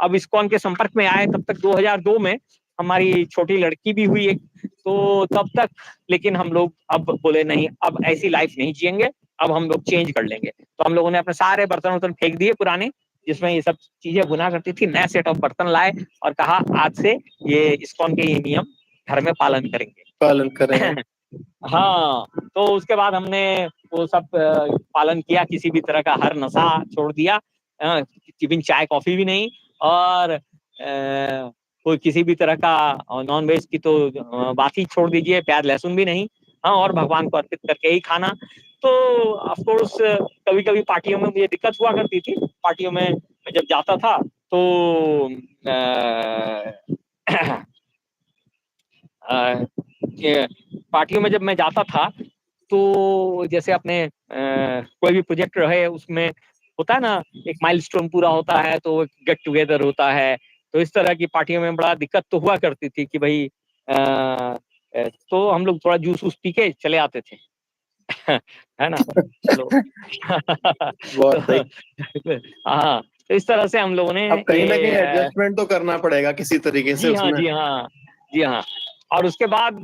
अब इस्कॉन के संपर्क में आए तब तक 2002 में हमारी छोटी लड़की भी हुई एक, तो तब तक लेकिन हम लोग अब बोले नहीं अब ऐसी लाइफ नहीं जिएंगे, अब हम लोग चेंज कर लेंगे। तो हम लोगों ने अपने सारे बर्तन फेंक दिए पुराने जिसमें ये सब चीजें बुना करती थी, नया सेट ऑफ बर्तन लाए और कहा आज से ये इस्कॉन के ये नियम घर में पालन करेंगे। हाँ, तो उसके बाद हमने वो सब पालन किया, किसी भी तरह का हर नशा छोड़ दिया, इवन चाय कॉफी भी नहीं और कोई किसी भी तरह का नॉन वेज की तो बात ही छोड़ दीजिए, प्याज लहसुन भी नहीं। हाँ, और भगवान को अर्पित करके ही खाना। तो ऑफ कोर्स कभी कभी पार्टियों में मुझे दिक्कत हुआ करती थी, पार्टियों में मैं जब जाता था तो पार्टियों में जब मैं जाता था तो जैसे अपने कोई भी प्रोजेक्ट रहे उसमें होता है ना एक माइलस्टोन पूरा होता है तो गेट टुगेदर होता है। तो इस तरह की पार्टियों में बड़ा दिक्कत तो हुआ करती थी कि भाई तो हम लोग थोड़ा जूस वूस पी के चले आते थे है ना। चलो हाँ, तो इस तरह से हम लोगों ने अब कहीं ना कहीं एडजस्टमेंट तो करना पड़ेगा किसी तरीके से उसमें। जी हाँ। और उसके बाद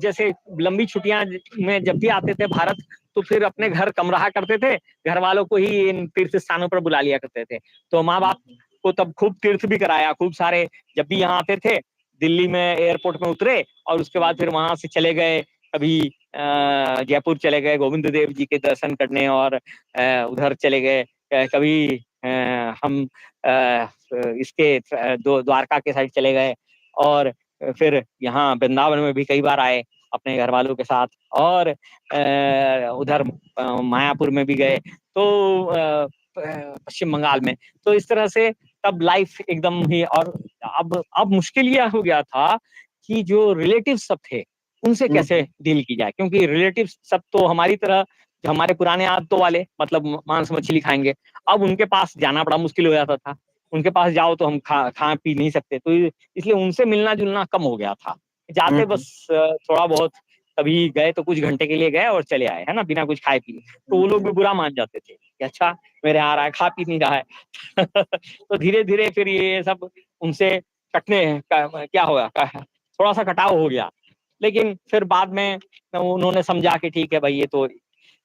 जैसे लंबी छुट्टियां में जब भी आते थे भारत तो फिर अपने घर कम रहा करते थे, घर वालों को ही इन तीर्थ स्थानों पर बुला लिया करते थे। तो माँ बाप को तब खूब तीर्थ भी कराया, खूब सारे। जब भी यहाँ आते थे दिल्ली में एयरपोर्ट में उतरे और उसके बाद फिर वहां से चले गए, कभी जयपुर चले गए गोविंद देव जी के दर्शन करने और उधर चले गए, कभी हम इसके द्वारका के साइड चले गए और फिर यहाँ वृंदावन में भी कई बार आए अपने घर वालों के साथ और उधर मायापुर में भी गए, तो पश्चिम बंगाल में। तो इस तरह से तब लाइफ एकदम ही। और अब मुश्किल यह हो गया था कि जो रिलेटिव्स सब थे उनसे कैसे डील की जाए, क्योंकि रिलेटिव्स सब तो हमारी तरह जो हमारे पुराने आदतों वाले मतलब मांस मछली खाएंगे, अब उनके पास जाना बड़ा मुश्किल हो जाता था। उनके पास जाओ तो हम खा पी नहीं सकते, तो इसलिए उनसे मिलना जुलना कम हो गया था। जाते बस थोड़ा बहुत कभी गए तो कुछ घंटे के लिए गए और चले आए, है ना, बिना कुछ खाए पिए। तो वो लोग भी बुरा मान जाते थे कि अच्छा मेरे आ रहा है खा पी नहीं रहा है तो धीरे धीरे फिर ये सब उनसे कटने क्या होगा, थोड़ा सा कटाव हो गया। लेकिन फिर बाद में उन्होंने समझा कि ठीक है भाई ये तो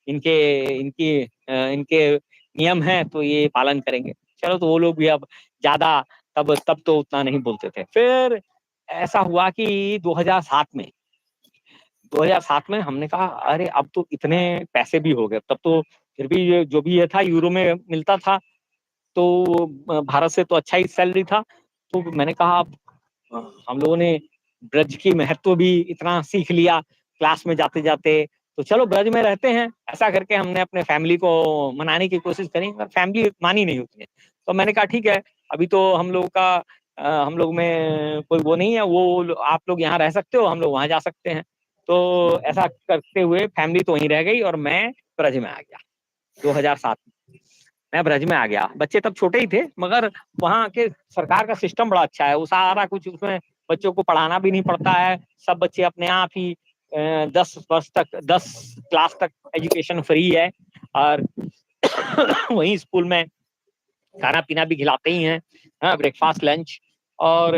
इनके इनकी इनके नियम हैं तो ये पालन करेंगे। चलो, तो वो लोग भी अब ज्यादा तब तो उतना नहीं बोलते थे। फिर ऐसा हुआ कि 2007 में हमने कहा अरे अब तो इतने पैसे भी हो गए, तब तो फिर भी जो भी ये था यूरो में मिलता था, तो भारत से तो अच्छा ही सैलरी था। तो मैंने कहा अब हम लोगों ने ब्रज की महत्व भी इतना सीख लिया क्लास में जाते जाते, तो चलो ब्रज में रहते हैं। ऐसा करके हमने अपने फैमिली को मनाने की कोशिश करी, पर फैमिली मानी नहीं उतनी। तो मैंने कहा ठीक है, अभी तो हम लोग का हम लोग में कोई वो नहीं है, वो आप लोग यहाँ रह सकते हो, हम लोग वहां जा सकते हैं। तो ऐसा करते हुए फैमिली तो वहीं रह गई और मैं ब्रज में आ गया 2007 में। मैं ब्रज में आ गया, बच्चे तब छोटे ही थे, मगर वहाँ के सरकार का सिस्टम बड़ा अच्छा है, वो सारा कुछ उसमें बच्चों को पढ़ाना भी नहीं पड़ता है। सब बच्चे अपने आप ही 10 वर्ष तक 10 क्लास तक एजुकेशन फ्री है। और वहीं स्कूल में खाना पीना भी खिलाते ही हैं, हाँ, ब्रेकफास्ट लंच। और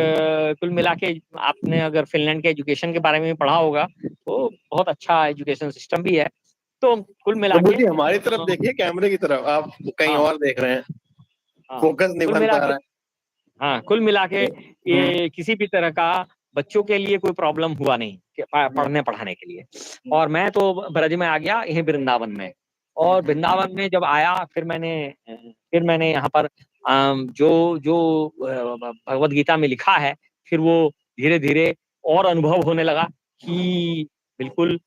कुल मिला के आपने अगर फिनलैंड के एजुकेशन के बारे में पढ़ा होगा तो बहुत अच्छा एजुकेशन सिस्टम भी है। तो कुल मिला प्रभु के जी हमारी तरफ देखिए, कैमरे की तरफ, आप कहीं हाँ और देख रहे हैं, हाँ फोकस नहीं कुल बन मिला पा के रहा हाँ कुल मिला के है। ये किसी भी तरह का बच्चों के लिए कोई प्रॉब्लम हुआ नहीं पढ़ने पढ़ाने के लिए। और मैं तो ब्रज में आ गया, यही वृंदावन में। और वृंदावन में जब आया फिर मैंने यहाँ पर जो जो भगवत गीता में लिखा है, फिर वो धीरे धीरे और अनुभव होने लगा कि बिल्कुल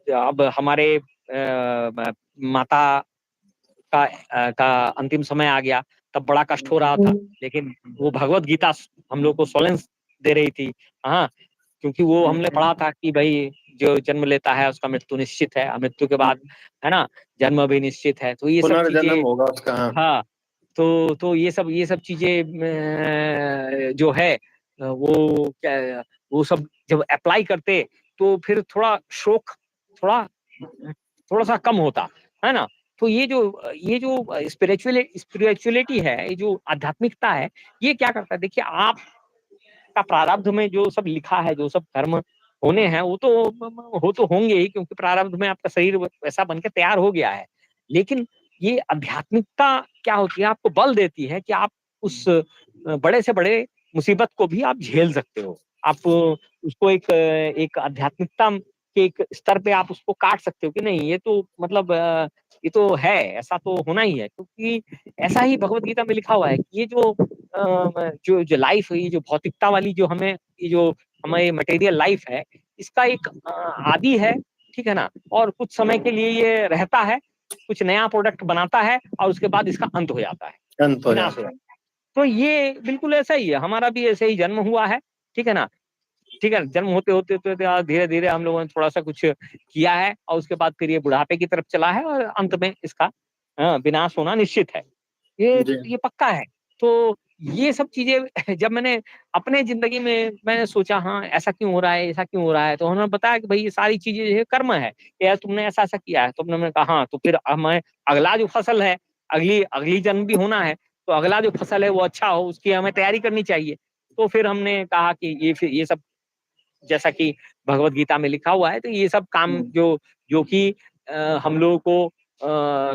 अब हमारे माता का अंतिम समय आ गया। तब बड़ा कष्ट हो रहा था, लेकिन वो भगवत गीता हम लोग को सोलेंस दे रही थी। हाँ, क्योंकि वो हमने पढ़ा था कि भाई जो जन्म लेता है उसका मृत्यु निश्चित है, मृत्यु के बाद है ना जन्म भी निश्चित है। तो ये सब पुनर्जन्म चीजें, होगा उसका। हाँ। हाँ, तो ये सब चीजें जो है वो क्या, वो सब जब अप्लाई करते तो फिर थोड़ा शोक थोड़ा थोड़ा सा कम होता है ना। तो ये जो स्पिरिचुअलिटी है, ये जो आध्यात्मिकता है, ये क्या करता है, देखिए आप का प्रारब्ध में जो सब लिखा है, जो सब कर्म होने हैं, वो तो होंगे ही, क्योंकि प्रारब्ध में आपका शरीर वैसा बन के तैयार हो गया है। लेकिन ये आध्यात्मिकता क्या होती है, आपको बल देती है कि आप उस बड़े से बड़े मुसीबत को भी आप झेल सकते हो। आप उसको एक आध्यात्मिकता के एक स्तर पे आप उसको काट सकते हो कि नहीं, ये तो मतलब ये तो है, ऐसा तो होना ही है, क्योंकि ऐसा ही भगवत गीता में लिखा हुआ है कि ये जो लाइफ है, ये जो भौतिकता वाली जो हमें, ये जो हमारी मटेरियल लाइफ है, इसका एक आदि है, ठीक है ना। और कुछ समय के लिए ये रहता है, कुछ नया प्रोडक्ट बनाता है, और उसके बाद इसका अंत हो जाता है, अंत हो विनाश हो जाता जाता है। तो ये बिल्कुल ऐसा ही है, हमारा भी ऐसे ही जन्म हुआ है, ठीक है ना। ठीक है, जन्म होते होते तो धीरे धीरे हम लोगों ने थोड़ा सा कुछ किया है, और उसके बाद फिर ये बुढ़ापे की तरफ चला है, और अंत में इसका विनाश होना निश्चित है, है जी। ये पक्का है। तो ये सब चीजें जब मैंने अपने जिंदगी में मैंने सोचा, हाँ ऐसा क्यों हो रहा है, ऐसा क्यों हो रहा है, तो उन्होंने बताया कि भाई ये सारी चीजें जो है कर्म है, कि यार तुमने ऐसा ऐसा किया है। तो मैंने कहा हाँ, तो फिर हमें अगला जो फसल है, अगली अगली जन्म भी होना है, तो अगला जो फसल है वो अच्छा हो, उसकी हमें तैयारी करनी चाहिए। तो फिर हमने कहा कि ये सब जैसा कि भगवत गीता में लिखा हुआ है, तो ये सब काम जो जो कि हम लोगों को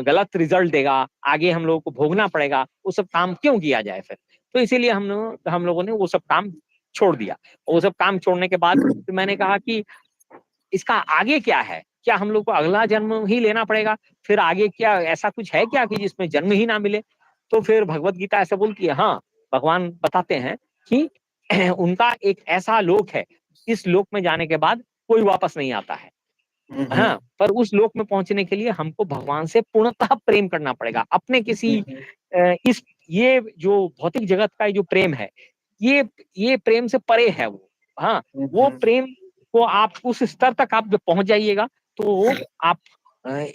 गलत रिजल्ट देगा, आगे हम लोगों को भोगना पड़ेगा, वो सब काम क्यों किया जाए फिर। तो इसीलिए हम लोगों ने वो सब काम छोड़ दिया। और वो सब काम छोड़ने के बाद फिर मैंने कहा कि इसका आगे क्या है, क्या हम लोग को अगला जन्म ही लेना पड़ेगा, फिर आगे क्या ऐसा कुछ है क्या कि जिसमें जन्म ही ना मिले। तो फिर भगवत गीता ऐसा बोलती है, हाँ, भगवान बताते हैं कि उनका एक ऐसा लोक है, इस लोक में जाने के बाद कोई वापस नहीं आता है। हाँ, पर उस लोक में पहुंचने के लिए हमको भगवान से पूर्णतः प्रेम करना पड़ेगा। अपने किसी इस ये जो भौतिक जगत का जो प्रेम है, ये प्रेम से परे है वो। हाँ, वो प्रेम को आप उस स्तर तक आप जब पहुंच जाइएगा, तो आप अ,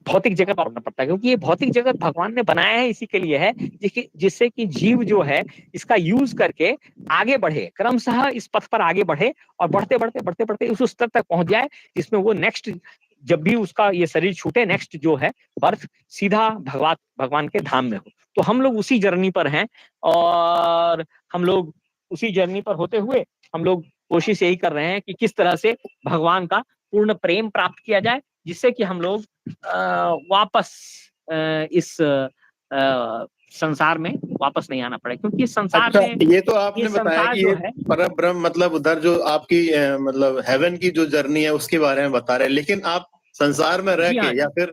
भौतिक जगत और पड़ता है, क्योंकि ये भौतिक जगत भगवान ने बनाया है इसी के लिए है, जिससे कि जीव जो है इसका यूज करके आगे बढ़े, क्रमशः इस पथ पर आगे बढ़े, और बढ़ते बढ़ते बढ़ते बढ़ते उस स्तर तक पहुंच जाए जिसमें वो नेक्स्ट, जब भी उसका ये शरीर छूटे, नेक्स्ट जो है बर्थ सीधा भगवान के धाम में हो। तो हम लोग उसी जर्नी पर हैं, और हम लोग उसी जर्नी पर होते हुए हम लोग कोशिश यही कर रहे हैं कि किस तरह से भगवान का पूर्ण प्रेम प्राप्त किया जाए, जिससे कि हम लोग वापस इस संसार में वापस नहीं आना पड़े, क्योंकि संसार अच्छा, में ये तो आपने बताया संसार कि जो ये है परम ब्रह्म मतलब उधर जो आपकी मतलब हेवन की जो जर्नी है उसके बारे में बता रहे हैं, लेकिन आप संसार में रह जी हाँ के जी या फिर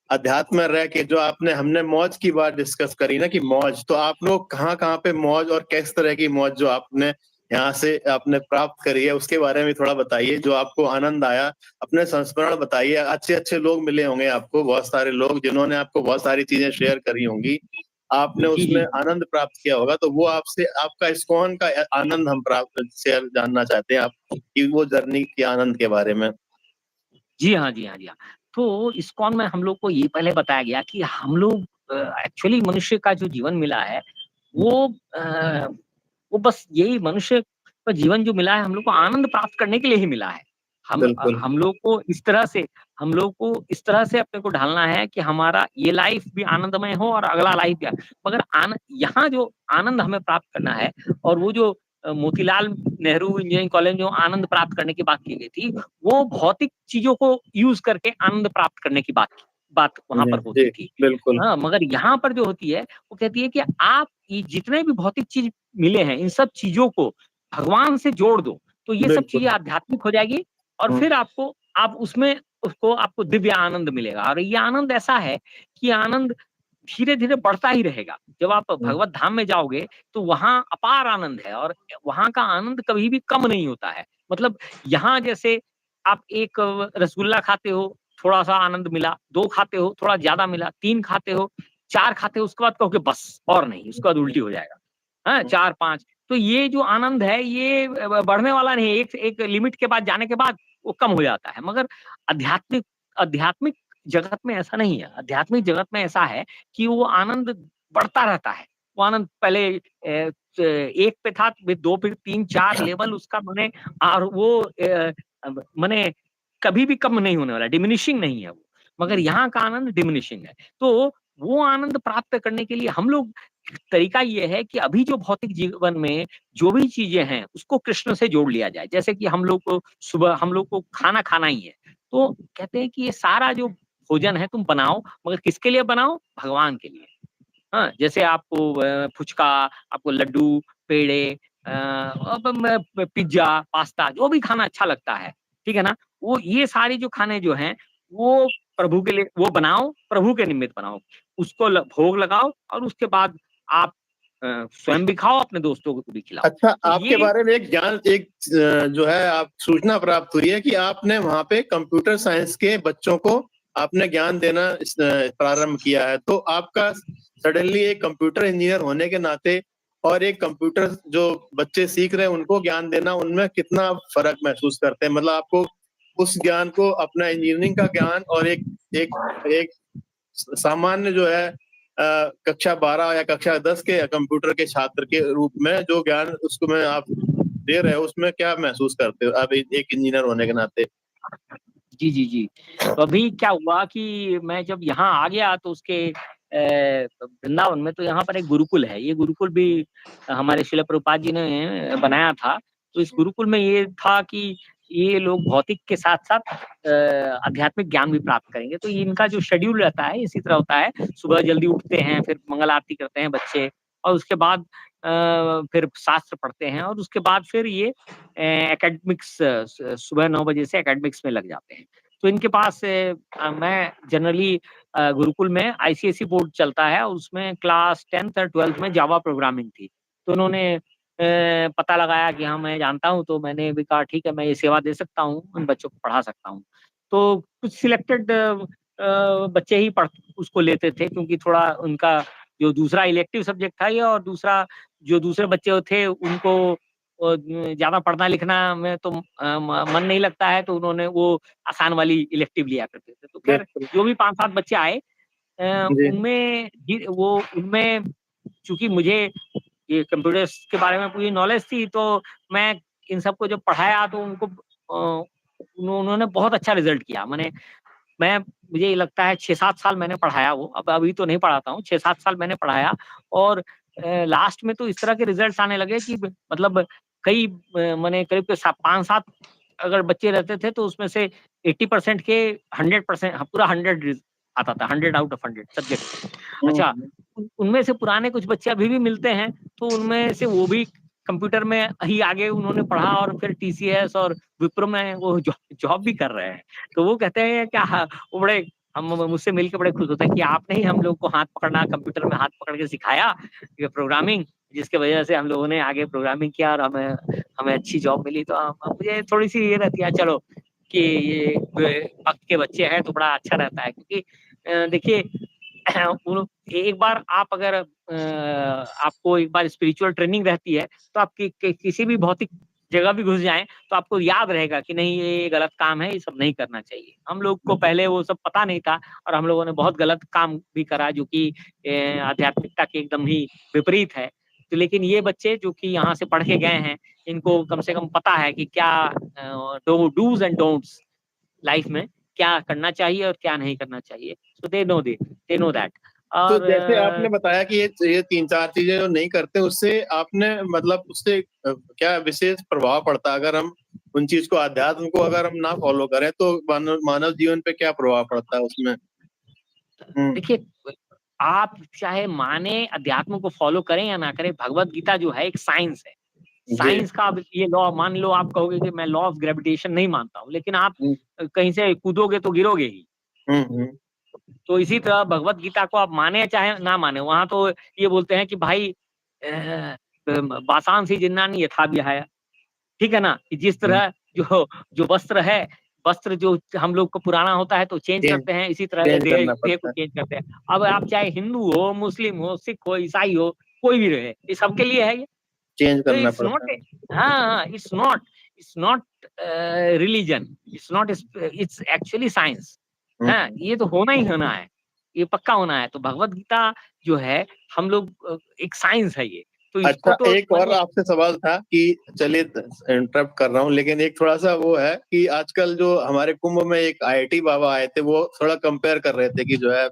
अध्यात्म में रह के जो हमने मौज की बात डिस्कस करी ना कि मौज, तो आप लोग कहाँ कहाँ पे मौज और किस तरह की मौज जो आपने यहाँ से आपने प्राप्त करी है उसके बारे में थोड़ा बताइए, जो आपको आनंद आया अपने संस्मरण बताइए। अच्छे अच्छे लोग मिले होंगे आपको, बहुत सारे लोग जिन्होंने आपको बहुत सारी चीजें शेयर करी होंगी, आपने जी उसमें जी आनंद प्राप्त किया होगा, तो वो आपसे आपका इस्कॉन का आनंद हम प्राप्त शेयर जानना चाहते हैं आप कि वो जर्नी के आनंद के बारे में। जी हाँ, जी हाँ, जी हाँ। तो इस्कॉन में हम लोग को ये पहले बताया गया कि हम लोग एक्चुअली मनुष्य का जो जीवन मिला है, वो वो बस यही मनुष्य का जीवन जो मिला है, हम लोग को आनंद प्राप्त करने के लिए ही मिला है। बिल्कुल हम लोग को इस तरह से अपने को ढालना है कि हमारा ये लाइफ भी आनंदमय हो और अगला लाइफ भी। मगर यहाँ जो आनंद हमें प्राप्त करना है, और वो जो मोतीलाल नेहरू इंजीनियरिंग कॉलेज में जो आनंद प्राप्त करने की बात की गई थी, वो भौतिक चीजों को यूज करके आनंद प्राप्त करने की बात वहां जी पर जी होती थी। बिल्कुल। हाँ, मगर यहाँ पर जो होती है वो कहती है कि आप ये जितने भी भौतिक चीज मिले हैं, इन सब चीजों को भगवान से जोड़ दो, तो ये सब चीजें बिल्कुल। आध्यात्मिक हो जाएगी, और फिर आप उसमें आपको दिव्य आनंद मिलेगा। और ये आनंद ऐसा है कि आनंद धीरे धीरे बढ़ता ही रहेगा। जब आप भगवत धाम में जाओगे तो वहां अपार आनंद है, और वहां का आनंद कभी भी कम नहीं होता है। मतलब यहाँ जैसे आप एक रसगुल्ला खाते हो, थोड़ा सा आनंद मिला, 2 खाते हो थोड़ा ज्यादा मिला, 3 खाते हो, 4 खाते हो, उसके बाद कहोगे बस और नहीं, उसके बाद उल्टी हो जाएगा। हाँ, 4-5। तो ये जो आनंद है ये बढ़ने वाला नहीं है, एक एक लिमिट के बाद जाने के बाद वो कम हो जाता है। मगर आध्यात्मिक आध्यात्मिक जगत में ऐसा नहीं है। आध्यात्मिक जगत में ऐसा है कि वो आनंद बढ़ता रहता है। वो आनंद पहले 1 पे था, फिर 2, फिर 3, 4 लेवल उसका माने, और वो माने कभी भी कम नहीं होने वाला, डिमिनिशिंग नहीं है वो। मगर यहाँ का आनंद डिमिनिशिंग है। तो वो आनंद प्राप्त करने के लिए हम लोग, तरीका ये है कि अभी जो भौतिक जीवन में जो भी चीजें हैं उसको कृष्ण से जोड़ लिया जाए। जैसे कि हम लोग को सुबह हम लोग को खाना खाना ही है, तो कहते हैं कि ये सारा जो भोजन है तुम बनाओ, मगर किसके लिए बनाओ? भगवान के लिए। हाँ, जैसे आपको फुचका, आपको लड्डू, पेड़े, पिज्जा, पास्ता, जो भी खाना अच्छा लगता है, ठीक है ना? वो ये सारे जो खाने जो हैं, वो प्रभु के लिए वो बनाओ, प्रभु के निमित्त बनाओ। उसको भोग लगाओ, और उसके बाद आप स्वयं भी खाओ, अपने दोस्तों को भी खिलाओ। अच्छा, तो आपके ये बारे में एक जो है आप सूचना प्राप्त हुई है कि आपने वहां पे कंप्यूटर साइंस के बच्चों को आपने ज्ञान देना प्रारंभ किया है, तो आपका सडनली एक कंप्यूटर इंजीनियर होने के नाते और एक कंप्यूटर जो बच्चे सीख रहे हैं उनको ज्ञान देना, उनमें कितना फर्क महसूस करते हैं? मतलब आपको उस ज्ञान को, अपना इंजीनियरिंग का ज्ञान और एक एक एक सामान्य जो है कक्षा 12 या कक्षा 10 के कंप्यूटर के छात्र के रूप में जो ज्ञान उसको में आप दे रहे हो, उसमें क्या महसूस करते हो आप एक इंजीनियर होने के नाते? जी, जी, जी। तो अभी क्या हुआ कि मैं जब यहाँ आ गया तो उसके वृंदावन में, तो यहाँ पर एक गुरुकुल है। ये गुरुकुल भी हमारे शिला प्रभुपाद जी ने बनाया था। तो इस गुरुकुल में ये था कि ये लोग भौतिक के साथ-साथ आध्यात्मिक ज्ञान भी प्राप्त करेंगे। तो इनका जो शेड्यूल रहता है इसी तरह होता है। सुबह जल्दी उठते हैं, फिर मंगल आरती करते हैं बच्चे, और उसके बाद फिर शास्त्र पढ़ते हैं, और उसके बाद फिर ये एकेडमिक्स सुबह 9 बजे से एकेडमिक्स में लग जाते हैं। तो इनके पास मैं जनरली गुरुकुल में आईसीएसई बोर्ड चलता है, और उसमें क्लास 10th और 12th में जावा प्रोग्रामिंग थी। तो उन्होंने पता लगाया कि हाँ, मैं जानता हूँ, तो मैंने भी कहा ठीक है, मैं ये सेवा दे सकता हूँ, उन बच्चों को पढ़ा सकता हूँ। तो कुछ सिलेक्टेड बच्चे ही उसको लेते थे, क्योंकि थोड़ा उनका जो दूसरा इलेक्टिव सब्जेक्ट था ये, और दूसरा जो दूसरे बच्चे थे उनको ज़्यादा पढ़ना लिखना में तो मन नहीं लगता है, तो उन्होंने वो आसान वाली इलेक्टिव लिया करते थे। तो खैर बिल्कुल। जो भी 5-7 बच्चे आए, जी। उनमें चूँकि मुझे ये कंप्यूटर्स के बारे में पूरी नॉलेज थी, तो मैं इन सबको जब पढ़ाया तो उनको उन्होंने बहुत अच्छा रिज़ल्ट किया। मुझे ये लगता है 6-7 साल मैंने पढ़ाया वो, अब अभी तो नहीं पढ़ाता हूँ, 6-7 साल मैंने पढ़ाया, और लास्ट में तो इस तरह के रिज़ल्ट्स आने लगे कि मतलब कई माने करीब के 5-7 अगर बच्चे रहते थे, तो उसमें से 80% के 100% पूरा 100 रिज़ आता था, 100 आउट ऑफ 100 सब्जेक्ट। अच्छा, उनमें से पुराने कुछ बच्चे अभी भी मिलते हैं, तो उनमें से वो भी कंप्यूटर में ही आगे उन्होंने पढ़ा और फिर टीसीएस और विप्रो में वो जॉब भी कर रहे हैं। तो वो कहते हैं क्या, वो बड़े हम मुझसे मिलके बड़े खुश होते हैं कि आपने ही हम लोग को हाथ पकड़ना, कंप्यूटर में हाथ पकड़ के सिखाया ये प्रोग्रामिंग, जिसके वजह से हम लोगों ने आगे प्रोग्रामिंग किया और हमें हमें अच्छी जॉब मिली। तो मुझे थोड़ी सी ये रहती है, चलो कि ये वक्त के बच्चे हैं तो बड़ा अच्छा रहता है, क्योंकि देखिए एक बार आप अगर आपको एक बार स्पिरिचुअल ट्रेनिंग रहती है, तो आप किसी भी भौतिक जगह भी घुस जाएं तो आपको याद रहेगा कि नहीं ये गलत काम है, ये सब नहीं करना चाहिए। हम लोग को पहले वो सब पता नहीं था और हम लोगों ने बहुत गलत काम भी करा, जो कि आध्यात्मिकता के एकदम ही विपरीत है। तो लेकिन ये बच्चे जो कि यहाँ से पढ़ के गए हैं, इनको कम से कम पता है कि क्या डूज एंड डोंट्स लाइफ में क्या करना चाहिए और क्या नहीं करना चाहिए। सो दे नो दैट। तो और जैसे आपने बताया कि ये 3-4 चीजें जो नहीं करते, उससे आपने मतलब उससे क्या विशेष प्रभाव पड़ता है? अगर हम उन चीज को, अध्यात्म को अगर हम ना फॉलो करें तो मानव जीवन पे क्या प्रभाव पड़ता है उसमें? देखिए, आप चाहे माने अध्यात्म को फॉलो करें या ना करें, भगवत गीता जो है एक साइंस है। साइंस का अब ये लॉ मान लो, आप कहोगे कि मैं लॉ ऑफ ग्रेविटेशन नहीं मानता हूँ, लेकिन आप कहीं से कूदोगे तो गिरोगे ही। तो इसी तरह भगवत गीता को आप माने चाहे ना माने, वहां तो ये बोलते हैं कि भाई बासांसी जिन्नानी यथा विहाय, ठीक है ना, कि जिस तरह जो जो वस्त्र है, वस्त्र जो हम लोग को पुराना होता है तो चेंज करते हैं, इसी तरह से देह को चेंज करते हैं। अब आप चाहे हिंदू हो, मुस्लिम हो, सिख हो, ईसाई हो, कोई भी रहे, ये सबके लिए है ये। चेंज तो करना इट्स पड़ता नॉट, हाँ, it's not religion, it's actually science. हाँ, ये तो होना ही होना है, ये पक्का होना है। तो भगवत गीता जो है, हम लोग एक साइंस है ये, तो इसको अच्छा, तो एक और आपसे सवाल था कि चलिए इंटरप्ट कर रहा हूँ, लेकिन एक थोड़ा सा वो है कि आजकल जो हमारे कुंभ में एक आईआईटी बाबा आए थे, वो थोड़ा कंपेयर कर रहे थे कि जो है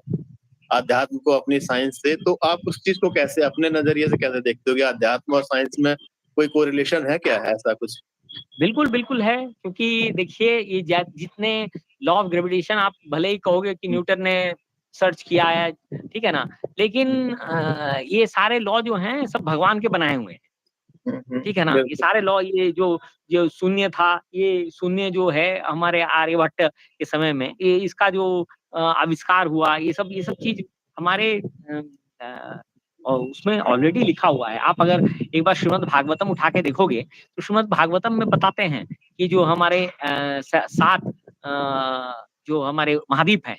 आध्यात्म को अपनी साइंस से, तो आप उस चीज को कैसे अपने नजरिए से कैसे देखते हो कि आध्यात्म और साइंस में कोई कोरिलेशन है क्या, है ऐसा कुछ? बिल्कुल बिल्कुल है, क्योंकि देखिए ये जितने लॉ ऑफ ग्रेविटेशन आप भले ही कहोगे कि न्यूटन ने सर्च किया है, ठीक है ना, लेकिन ये सारे लॉ जो हैं सब भगवान के बनाए हुए हैं, ठीक है ना। ये सारे लॉ, ये जो जो शून्य था, ये शून्य जो है हमारे आर्यभट्ट के समय में, ये इसका जो आविष्कार हुआ, ये सब चीज हमारे और उसमें ऑलरेडी लिखा हुआ है। आप अगर एक बार श्रीमद् भागवतम उठा के देखोगे तो श्रीमद् भागवतम में बताते हैं कि जो हमारे 7 जो हमारे महाद्वीप हैं,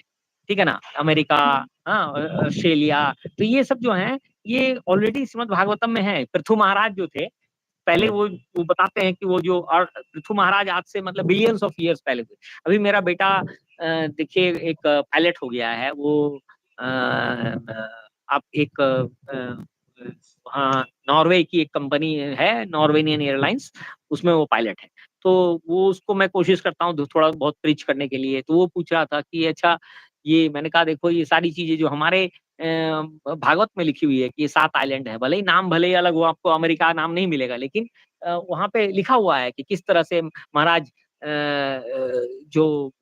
ठीक है ना, अमेरिका, ऑस्ट्रेलिया, तो ये सब जो हैं ये ऑलरेडी श्रीमद् भागवतम में है। पृथु महाराज जो थे पहले, वो बताते हैं कि वो जो, और पृथु महाराज आज से मतलब बिलियंस ऑफ ईयर्स पहले हुए। अभी मेरा बेटा देखिए एक पायलट हो गया है, वो आप एक हाँ, नॉर्वे की एक कंपनी है, नॉर्वेनियन एयरलाइंस, उसमें वो पायलट है। तो वो उसको मैं कोशिश करता हूँ थोड़ा बहुत प्रीच करने के लिए। तो वो पूछ रहा था कि अच्छा, ये मैंने कहा देखो ये सारी चीजें जो हमारे भागवत में लिखी हुई है कि ये 7 आइलैंड है, भले ही नाम भले ही अलग हो, आपको अमेरिका नाम नहीं मिलेगा, लेकिन वहां पे लिखा हुआ है कि किस तरह से महाराज जो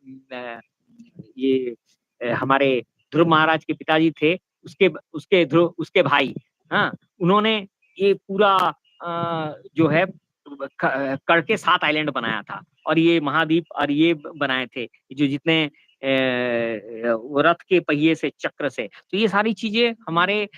ये हमारे ध्रुव महाराज के पिताजी थे, उसके भाई, हाँ, उन्होंने ये पूरा जो है करके 7 आइलैंड बनाया था, और ये महाद्वीप और ये बनाए थे जो जितने रथ के पहिए से, चक्र से। तो ये सारी चीजें हमारे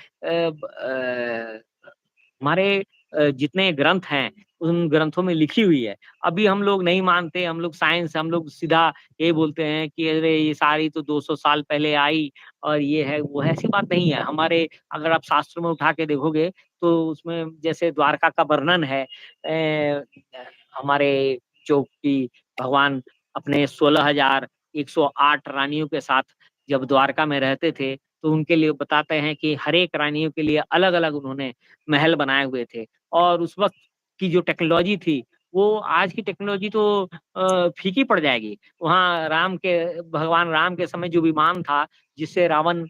जितने ग्रंथ हैं उन ग्रंथों में लिखी हुई है। अभी हम लोग नहीं मानते, हम लोग साइंस, हम लोग सीधा ये बोलते हैं कि अरे ये सारी तो 200 साल पहले आई और ये है वो है। ऐसी बात नहीं है। हमारे अगर आप शास्त्रों में उठा के देखोगे तो उसमें जैसे द्वारका का वर्णन है, हमारे जो कि भगवान अपने 16,108 रानियों के साथ जब द्वारका में रहते थे, तो उनके लिए बताते हैं कि हर एक रानियों के लिए अलग अलग उन्होंने महल बनाए हुए थे। और उस वक्त की जो टेक्नोलॉजी थी वो आज की टेक्नोलॉजी तो फीकी पड़ जाएगी। वहाँ भगवान राम के समय जो विमान था जिससे रावण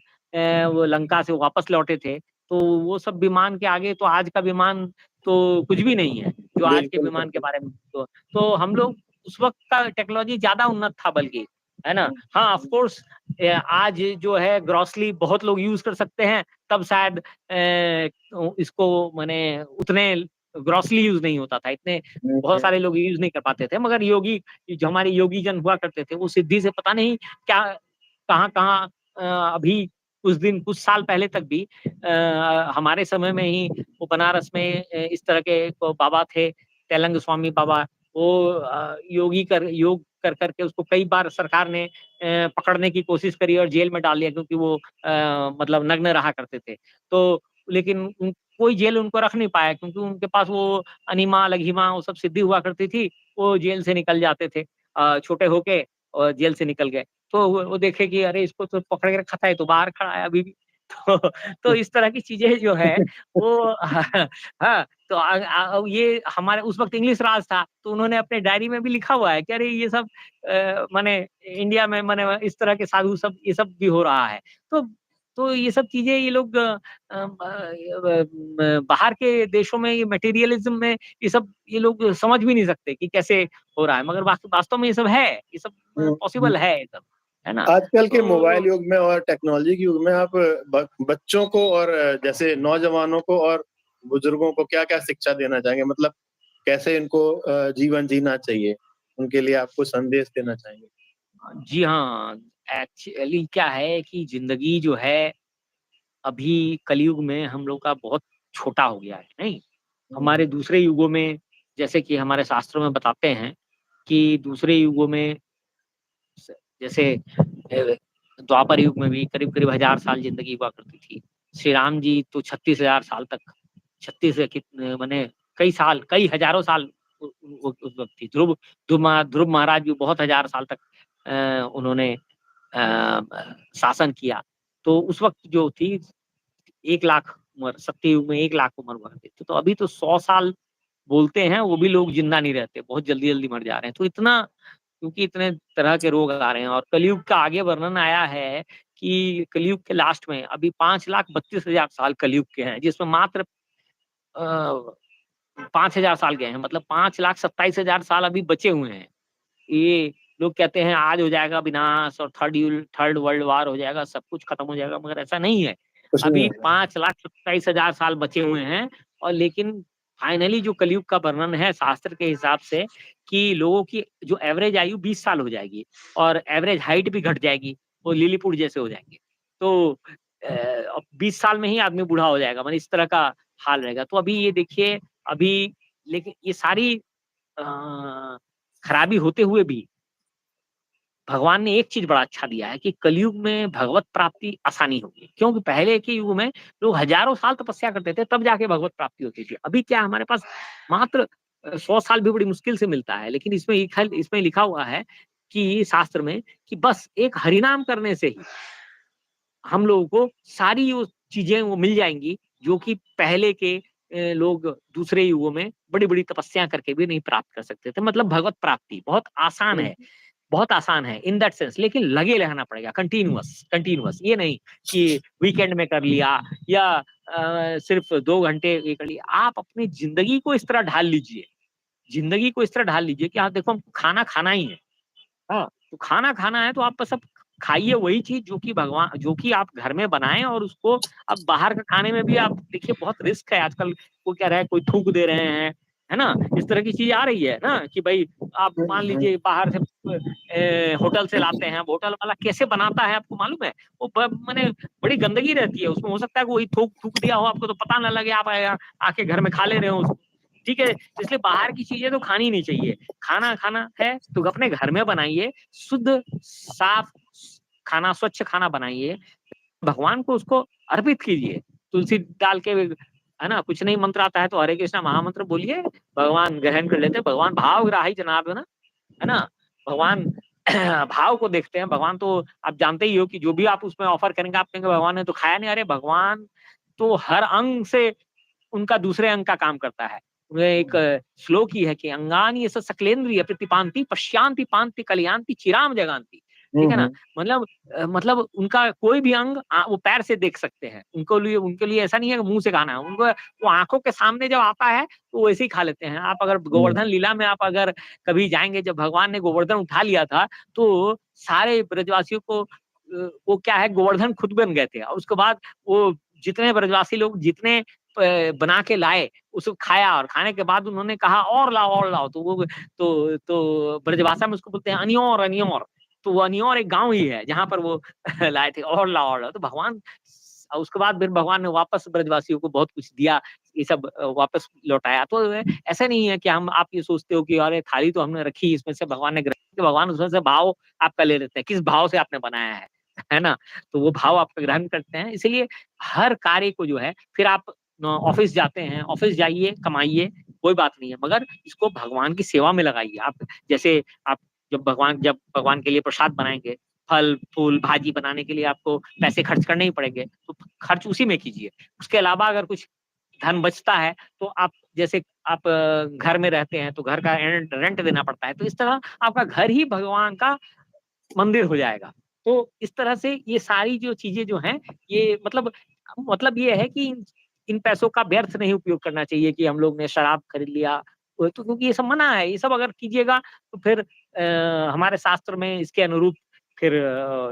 वो लंका से वापस लौटे थे, तो वो सब विमान के आगे तो आज का विमान तो कुछ भी नहीं है जो आज के विमान के बारे में। तो हम लोग उस वक्त का टेक्नोलॉजी ज्यादा उन्नत था, बल्कि है ना। हाँ ऑफ कोर्स आज जो है ग्रॉसली बहुत लोग यूज कर सकते हैं, तब शायद इसको माने उतने ग्रॉसली यूज नहीं होता था, इतने बहुत सारे लोग यूज नहीं कर पाते थे। मगर योगी जो हमारे योगी जन हुआ करते थे, वो सिद्धि से पता नहीं क्या कहाँ कहाँ अभी कुछ साल पहले तक भी हमारे समय में ही वो बनारस में इस तरह के एक बाबा थे, तेलंग स्वामी बाबा। वो योग कर करके उसको कई बार सरकार ने पकड़ने की कोशिश करी और जेल में डाल दिया, क्योंकि वो मतलब नग्न रहा करते थे। तो लेकिन कोई जेल उनको रख नहीं पाया, क्योंकि उनके पास वो अनिमा लघिमा वो सब सिद्धि हुआ करती थी। वो जेल से निकल जाते थे छोटे होके, और जेल से निकल गए। तो वो देखे कि अरे इसको तो पकड़ के रखा था, ये तो बाहर खड़ा है अभी भी। तो इस तरह की चीजें जो है वो हाँ, तो ये हमारे उस वक्त इंग्लिश राज था, तो उन्होंने अपने डायरी में भी लिखा हुआ है कि अरे ये सब माने इंडिया में माने इस तरह के साधु सब ये सब भी हो रहा है। तो तो ये सब चीजें ये लोग बाहर के देशों में ये मटेरियलिज्म में ये लोग समझ भी नहीं सकते कि कैसे हो रहा है, मगर वास्तव में ये सब है, ये सब पॉसिबल है, ये सब है ना। आजकल के तो मोबाइल युग में और टेक्नोलॉजी के युग में आप बच्चों को और जैसे नौजवानों को और बुजुर्गों को क्या-क्या शिक्षा देना चाहेंगे? मतलब कैसे इनको जीवन जीना चाहिए? उनके लिए आप कुछ संदेश देना चाहेंगे? जी हाँ, एक्चुअली क्या है कि जिंदगी जो है अभी कलयुग में हम लोग का बहुत छोटा हो गया है, नहीं? हमारे दूसरे युगों में, जैसे कि हमारे शास्त्रों में बताते हैं कि दूसरे युगों में स जैसे द्वापर युग में भी करीब-करीब 1000 साल ज़िंदगी हुआ करती थी। श्री राम जी तो 36,000 साल तक, 36 कितने माने कई साल, कई हज़ारों साल उ उ उस वक़्त थी। ध्रुव महाराज भी बहुत हज़ार साल तक उन्होंने शासन किया। तो उस वक़्त जो थी 1 लाख उम्र, सत्ययुग में 1 लाख उम्र हुआ करती थी। तो अभी तो 100 साल बोलते हैं, वो भी लोग जिंदा नहीं रहते, बहुत जल्दी-जल्दी मर जा रहे हैं। तो इतना क्योंकि इतने तरह के रोग आ रहे हैं, और कलयुग का आगे वर्णन आया है कि कलयुग के लास्ट में अभी 5,32,000 साल कलयुग के हैं, जिसमें मात्र 5,000 साल गए हैं, मतलब 5,27,000 साल अभी बचे हुए हैं। ये लोग कहते हैं आज हो जाएगा विनाश और थर्ड वर्ल्ड वॉर हो जाएगा, सब कुछ खत्म हो जाएगा, मगर ऐसा नहीं है। कुछ नहीं अभी होगा। 5,27,000 साल बचे हुए हैं, और लेकिन फाइनली जो कलयुग का वर्णन है शास्त्र के हिसाब से कि लोगों की जो एवरेज आयु 20 साल हो जाएगी, और एवरेज हाइट भी घट जाएगी, वो लिलीपुट जैसे हो जाएंगे। तो 20 साल में ही आदमी बूढ़ा हो जाएगा, मतलब इस तरह का हाल रहेगा। तो अभी ये देखिए, अभी लेकिन ये सारी खराबी होते हुए भी भगवान ने एक चीज बड़ा अच्छा दिया है कि कलयुग में भगवत प्राप्ति आसानी होगी, क्योंकि पहले के युग में लोग हजारों साल तपस्या करते थे, तब जाके भगवत प्राप्ति होती थी। अभी क्या हमारे पास मात्र 100 साल भी बड़ी मुश्किल से मिलता है, लेकिन इसमें लिखा हुआ है कि शास्त्र में कि बस एक हरिनाम करने से ही हम लोगों को सारी वो चीजें वो मिल जाएंगी, जो कि पहले के लोग दूसरे युगों में बड़ी-बड़ी तपस्या करके भी नहीं प्राप्त कर सकते थे। मतलब भगवत प्राप्ति बहुत आसान है, बहुत आसान है इन दैट सेंस, लेकिन लगे रहना पड़ेगा, कंटीन्यूअस कंटीन्यूअस। ये नहीं कि वीकेंड में कर लिया या सिर्फ 2 घंटे ये कर लिया। आप अपनी जिंदगी को इस तरह ढाल लीजिए, जिंदगी को इस तरह ढाल लीजिए कि आप देखो हमको खाना खाना ही है। हाँ, तो खाना खाना है तो आप बस अब खाइए वही चीज़ जो कि आप घर में बनाएँ, और उसको अब बाहर का खाने में भी आप देखिए बहुत रिस्क है आजकल। वो कह रहा है कोई थूक दे रहे हैं, है ना? इस तरह की चीज़ आ रही है ना कि भई आप मान लीजिए बाहर से होटल से लाते हैं, अब होटल वाला कैसे बनाता है आपको मालूम है? वो माने बड़ी गंदगी रहती है उसमें, हो सकता है कि वही थूक थूक दिया हो, आपको तो पता ना लगे, आप आके घर में खा ले रहे हो उसको। ठीक है? इसलिए बाहर की चीज़ें तो खानी नहीं चाहिए। खाना खाना है तो अपने घर में बनाइए, शुद्ध, साफ खाना, स्वच्छ खाना बनाइए, भगवान को उसको अर्पित कीजिए। तुलसी डाल के, है ना? कुछ नहीं मंत्र आता है तो हरे कृष्णा महामंत्र बोलिए, भगवान ग्रहण कर लेते हैं। भगवान भावग्राही जनार्दन, है ना? भगवान भाव को देखते हैं। भगवान तो आप जानते ही हो कि जो भी आप उसमें ऑफर करेंगे, आप कहेंगे भगवान ने तो खाया नहीं। अरे भगवान तो हर अंग से उनका दूसरे अंग का काम करता है। उन्हें एक श्लोक ही है कि अंगानि यस्य सकलेन्द्रिय प्रतिपान्ति पश्यांति पान्ति कलयांति चिराम जगान्ति। ठीक है ना? हम्म। मतलब उनका कोई भी अंग वो पैर से देख सकते हैं। उनके लिए ऐसा नहीं है कि मुँह से खाना है। उनको वो आँखों के सामने जब आता है, तो वैसे ही खा लेते हैं। आप अगर हम्म। गोवर्धन लीला में आप अगर कभी जाएँगे, जब भगवान ने गोवर्धन उठा लिया था, तो सारे ब्रजवासियों को वो क्या है, गोवर्धन खुद बन गए थे और उसके बाद वो जितने ब्रजवासी लोग जितने बना के लाए, उसको खाया और खाने के बाद उन्होंने कहा और लाओ। तो ब्रजभाषा में उसको बोलते हैं अनियोर, अनियोर। तो वो अनियोर एक गाँव ही है, जहाँ पर वो लाए थे और लाओ। तो भगवान उसके बाद फिर भगवान ने वापस ब्रजवासियों को बहुत कुछ दिया, ये सब वापस लौटाया। तो ऐसा नहीं है कि हम आप ये सोचते हो कि अरे थाली तो हमने रखी, इसमें से भगवान ने ग्रहण किया, भगवान उसमें से भाव आपका ले लेते हैं, किस भाव से आपने बनाया है ना? तो वो भाव आपका ग्रहण करते हैं। इसीलिए हर कार्य को जो है फिर आप ऑफ़िस जाते हैं, ऑफ़िस जाइए, कमाइए, कोई बात नहीं है, मगर इसको भगवान की सेवा में लगाइए। आप जैसे आप जब भगवान के लिए प्रसाद बनाएँगे, फल, फूल, भाजी बनाने के लिए आपको पैसे खर्च करने ही पड़ेंगे, तो खर्च उसी में कीजिए। उसके अलावा अगर कुछ धन बचता है, तो आप जैसे आप घर में रहते हैं, तो घर का रेंट रेंट देना पड़ता है, तो इस तरह आपका घर ही भगवान का मंदिर हो जाएगा। तो इस तरह से ये सारी जो चीज़ें जो हैं, ये मतलब ये है कि इन पैसों का व्यर्थ नहीं उपयोग करना चाहिए कि हम लोग ने शराब खरीद लिया, तो क्योंकि ये सब मना है। ये सब अगर कीजिएगा तो फिर हमारे शास्त्र में इसके अनुरूप फिर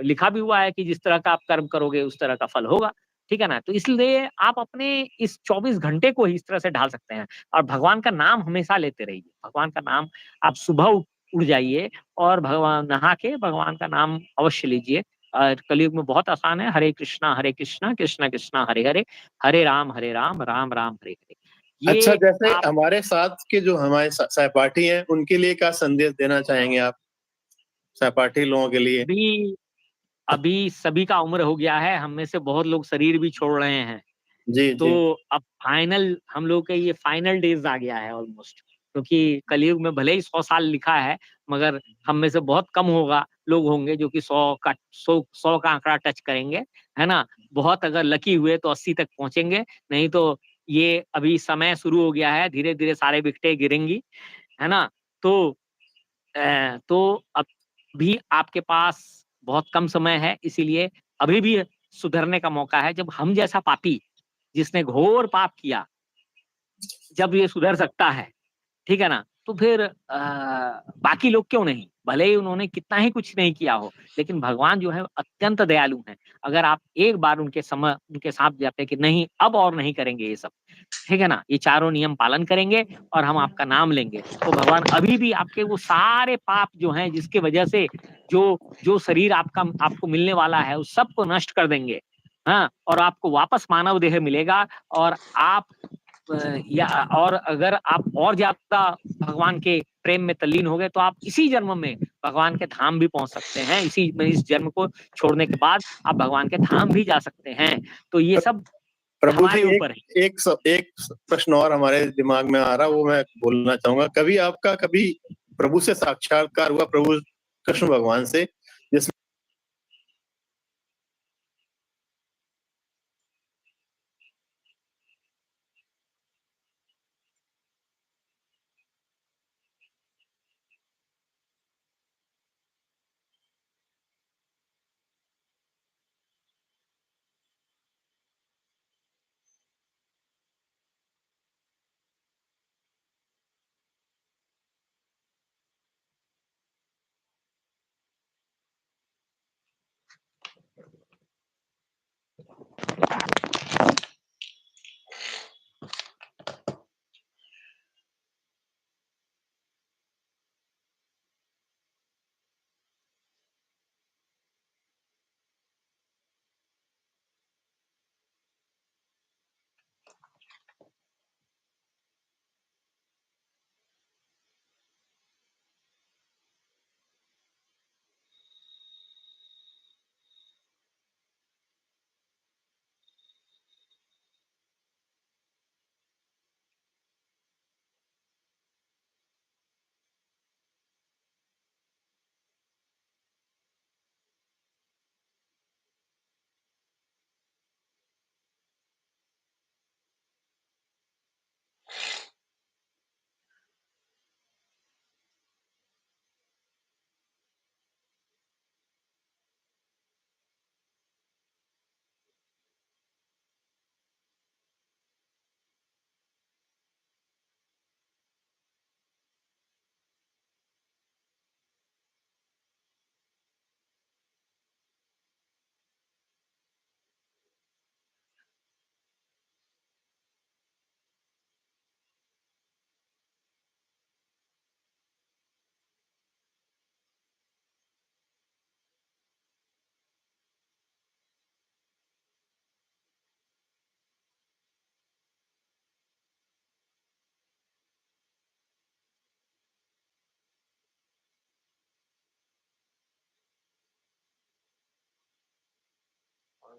लिखा भी हुआ है कि जिस तरह का आप कर्म करोगे उस तरह का फल होगा। ठीक है ना? तो इसलिए आप अपने इस 24 घंटे को ही इस तरह से ढाल सकते हैं और भगवान का नाम हमेशा लेते रहिए। भगवान का नाम आप सुबह उठ जाइए और भगवान नहा के भगवान का नाम अवश्य लीजिए। कलयुग में बहुत आसान है, हरे कृष्णा, कृष्णा कृष्णा हरे हरे, हरे राम, राम राम हरे हरे। अच्छा, ये जैसे आप हमारे साथ के जो हमारे सहपाठी हैं, उनके लिए क्या संदेश देना चाहेंगे आप, सहपाठी लोगों के लिए? अभी अभी सभी का उम्र हो गया है, हम में से बहुत लोग शरीर भी छोड़ रहे हैं। जी, तो जी। अब फाइनल हम लोग का ये फाइनल डेज़ आ गया है ऑलमोस्ट, क्योंकि कलयुग में भले ही 100 साल लिखा है, मगर हम में से बहुत कम लोग होंगे जो कि 100 का आंकड़ा टच करेंगे, है ना? बहुत अगर लकी हुए तो 80 तक पहुँचेंगे, नहीं तो ये अभी समय शुरू हो गया है, धीरे-धीरे सारे विकेटें गिरेंगी, है ना? तो तो अभी आपके पास बहुत कम समय है, इसीलिए अभी भी सुधरने का मौका है। जब हम जैसा पापी, जिसने घोर पाप किया, जब ये सुधर सकता है, ठीक है ना? तो फिर बाकी लोग क्यों नहीं? भले ही उन्होंने कितना ही कुछ नहीं किया हो, लेकिन भगवान जो है अत्यंत दयालु हैं। अगर आप एक बार उनके साथ जाते हैं कि नहीं अब और नहीं करेंगे ये सब, ठीक है ना? ये चारों नियम पालन करेंगे और हम आपका नाम लेंगे, तो भगवान अभी भी आपके वो सारे पाप जो हैं जिसकी वजह से जो जो शरीर आपको मिलने वाला है, उस सबको नष्ट कर देंगे। हाँ? और आपको वापस मानव देह मिलेगा और आप या और अगर आप और ज़्यादा भगवान के प्रेम में तल्लीन हो गए, तो आप इसी जन्म में भगवान के धाम भी पहुँच सकते हैं। इस जन्म को छोड़ने के बाद आप भगवान के धाम भी जा सकते हैं। तो ये सब प्रभु जी, हमारे एक ऊपर है। एक प्रश्न और हमारे दिमाग में आ रहा, वो मैं बोलना चाहूँगा। कभी प्रभु से साक्षात्कार हुआ, प्रभु कृष्ण भगवान से, जिस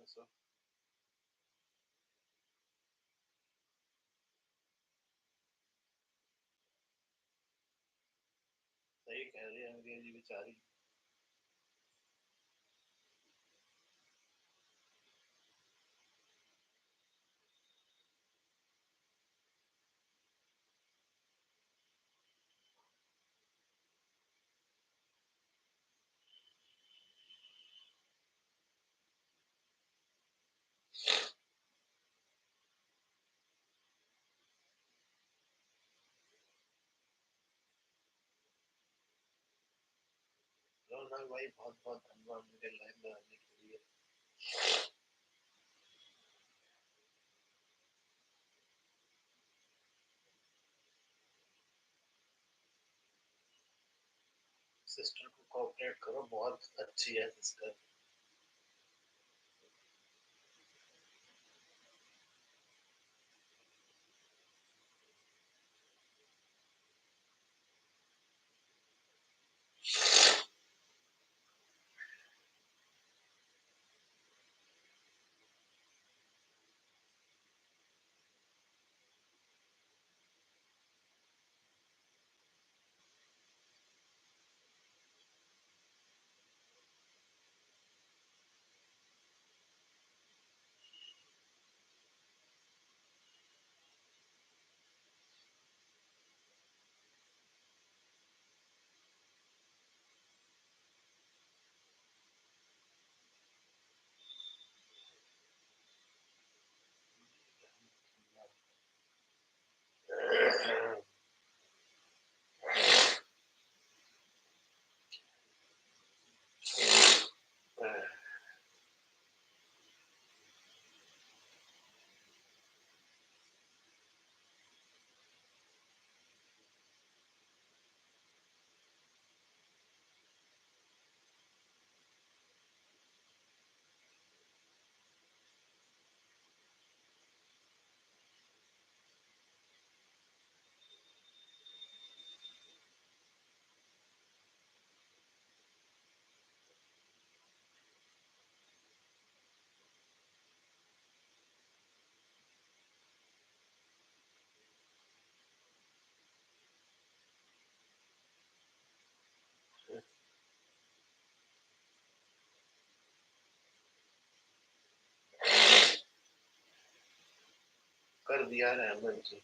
also. सही कह रही है अंग्रेजी बेचारी। रोनाल भाई बहुत बहुत धन्यवाद मेरे लाइव में आने के लिए। सिस्टर को कोऑपरेट करो, बहुत अच्छी है सिस्टर। कर दिया रहमान जी।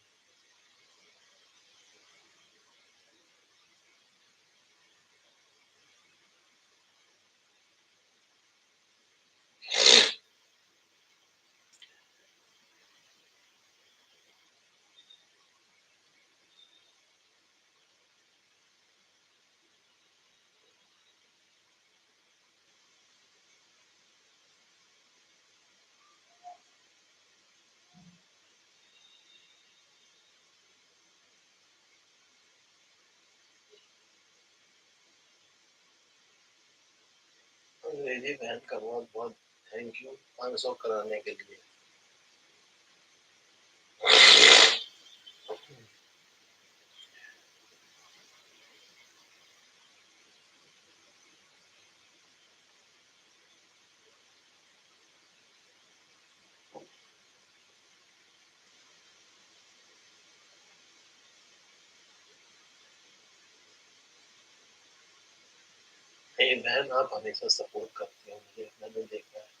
अंग्रेजी बहन का बहुत बहुत थैंक यू 500 कराने के लिए। ये बहन आप हमेशा सपोर्ट करती हो मुझे, मैंने देखा है।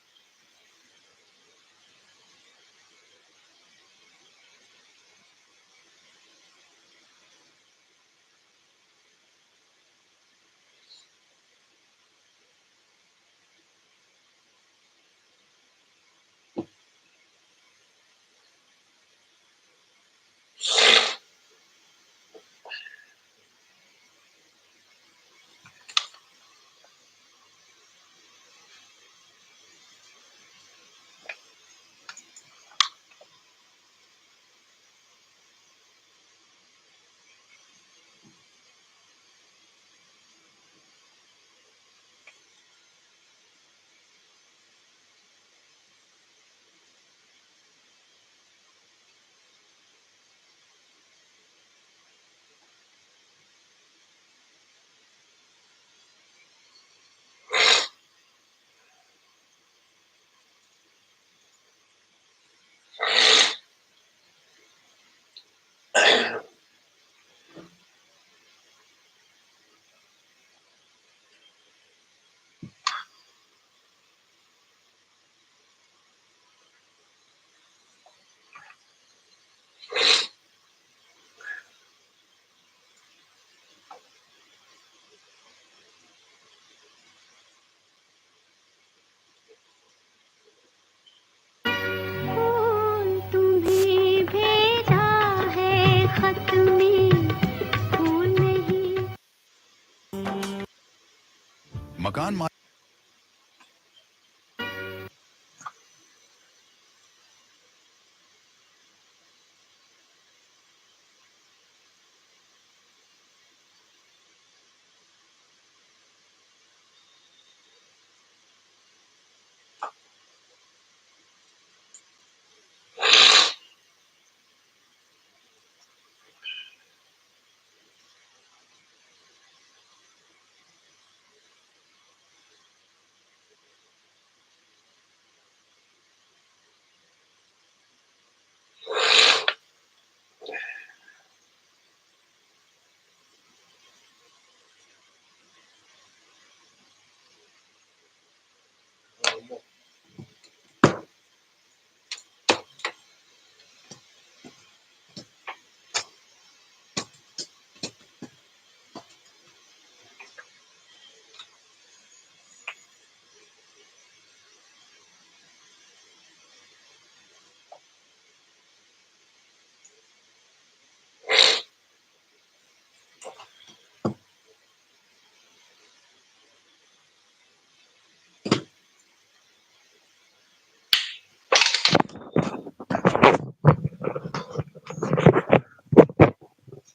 मकान मालिक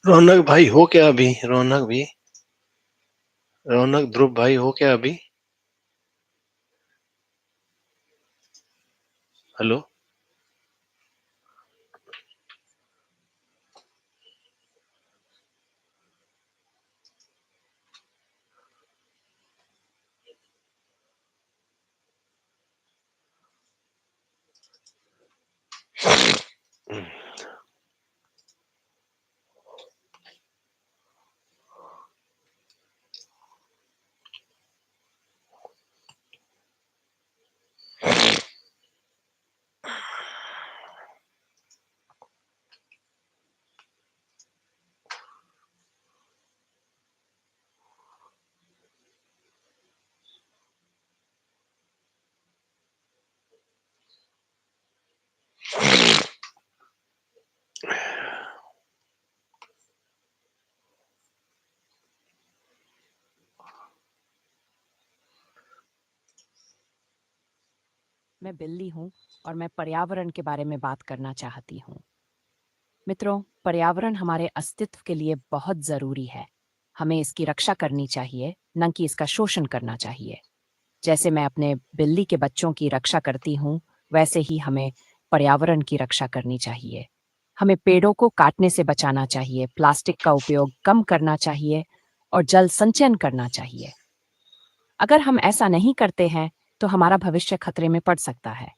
रौनक भाई हो क्या अभी? रौनक ध्रुव भाई हो क्या अभी? हेलो। मैं बिल्ली हूँ और मैं पर्यावरण के बारे में बात करना चाहती हूँ। मित्रों, पर्यावरण हमारे अस्तित्व के लिए बहुत जरूरी है। हमें इसकी रक्षा करनी चाहिए, न कि इसका शोषण करना चाहिए। जैसे मैं अपने बिल्ली के बच्चों की रक्षा करती हूँ, वैसे ही हमें पर्यावरण की रक्षा करनी चाहिए। हमें पेड़ों को काटने से बचाना चाहिए, प्लास्टिक का उपयोग कम करना चाहिए और जल संचयन करना चाहिए। अगर हम ऐसा नहीं करते हैं, तो हमारा भविष्य खतरे में पड़ सकता है।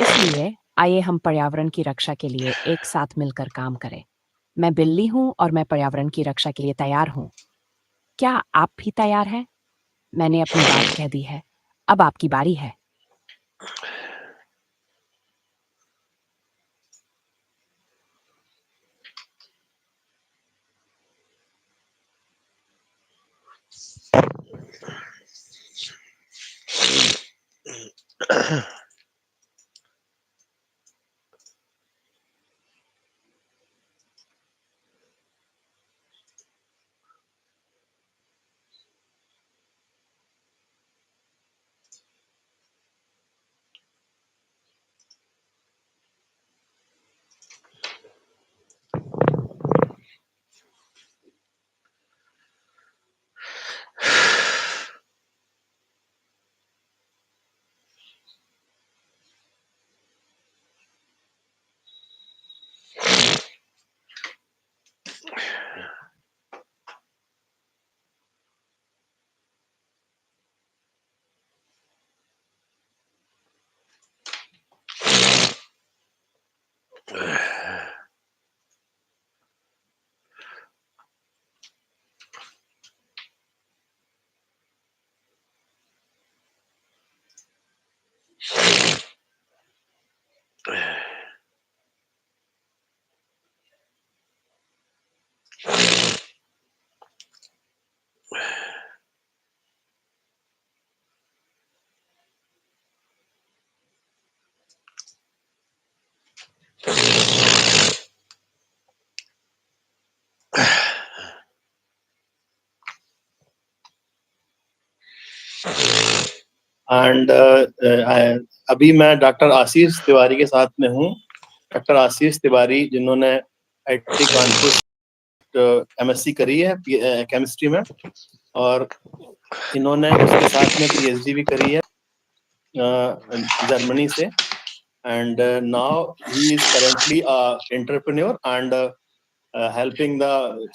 इसलिए आइए हम पर्यावरण की रक्षा के लिए एक साथ मिलकर काम करें। मैं बिल्ली हूँ और मैं पर्यावरण की रक्षा के लिए तैयार हूँ। क्या आप भी तैयार हैं? मैंने अपनी बात कह दी है, अब आपकी बारी है। एंड अभी मैं डॉक्टर आशीष तिवारी के साथ में हूँ। डॉक्टर आशीष तिवारी जिन्होंने IIT कानपुर MSc करी है केमिस्ट्री में, और इन्होंने उसके साथ में PhD भी करी है जर्मनी से। And now he is currently a entrepreneur and helping the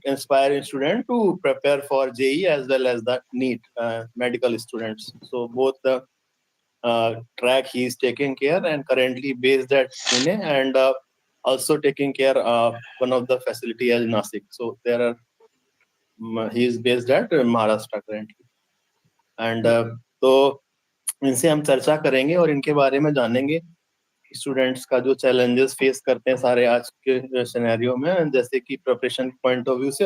inspiring student to prepare for JEE as well as the NEET medical students. So both the track he is taking care, and currently based at Pune, and also taking care of one of the facility at Nasik. So there are he is based at Maharashtra currently. And तो इनसे हम चर्चा करेंगे और इनके बारे में जानेंगे, स्टूडेंट्स का जो चैलेंजेस फेस करते हैं सारे आज के सिनेरियो में, जैसे कि प्रिपरेशन पॉइंट ऑफ व्यू से,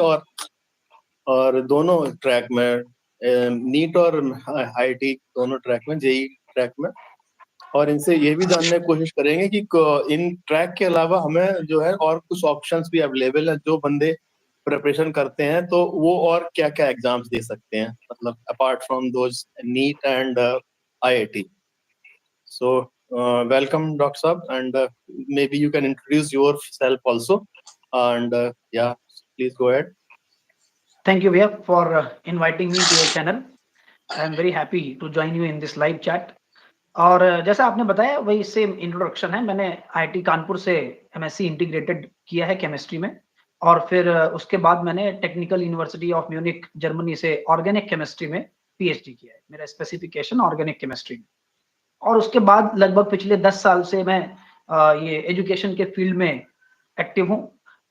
और दोनों ट्रैक में, नीट और IIT दोनों ट्रैक में, JEE ट्रैक में। और इनसे ये भी जानने की कोशिश करेंगे कि इन ट्रैक के अलावा हमें जो है और कुछ ऑप्शंस भी अवेलेबल है, जो बंदे प्रिपरेशन करते हैं तो वो और क्या क्या एग्जाम्स दे सकते हैं, मतलब apart from those neat and IIT। So welcome Dr. Saab, and maybe you can introduce yourself also, and yeah, please go ahead. Thank you Vivek for inviting me to your channel. I am very happy to join you in this live chat. और जैसा आपने बताया वही same introduction है। मैंने IIT Kanpur से MSc integrated किया है केमिस्ट्री में, और फिर उसके बाद मैंने technical university of Munich Germany से ऑर्गेनिक केमिस्ट्री में PhD किया है। मेरा स्पेसिफिकेशन ऑर्गेनिक केमिस्ट्री में। और उसके बाद लगभग पिछले 10 साल से मैं ये एजुकेशन के फील्ड में एक्टिव हूँ।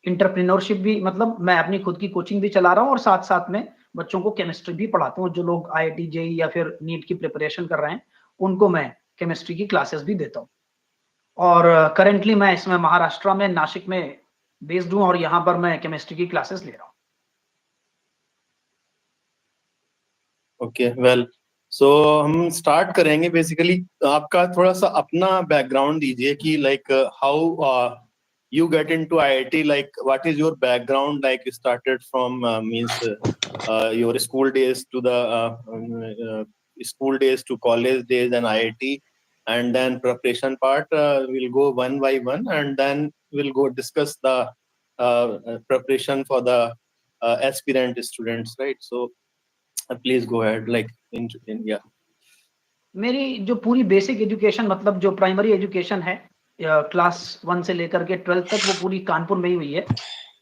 इंटरप्रेन्योरशिप भी, मतलब मैं अपनी खुद की कोचिंग भी चला रहा हूँ और साथ साथ में बच्चों को केमिस्ट्री भी पढ़ाता हूँ। जो लोग IIT JEE या फिर नीट की प्रिपरेशन कर रहे हैं उनको मैं केमिस्ट्री की क्लासेस भी देता हूँ। और करेंटली मैं इसमें महाराष्ट्र में नासिक में बेस्ड हूँ और यहाँ पर मैं केमिस्ट्री की क्लासेस ले रहा हूँ। ओके, वेल, सो हम स्टार्ट करेंगे। बेसिकली आपका थोड़ा सा अपना बैकग्राउंड दीजिए कि like how you get into IIT, like what is your background, like you started from your school days to the school days to college days and IIT, and then preparation part we'll go one by one, and then we'll go discuss the preparation for the aspirant students, right? So please go ahead, like in yeah. मेरी जो पूरी basic education, मतलब जो primary education है class 1 से लेकर के 12 तक, वो पूरी कानपुर में ही हुई है।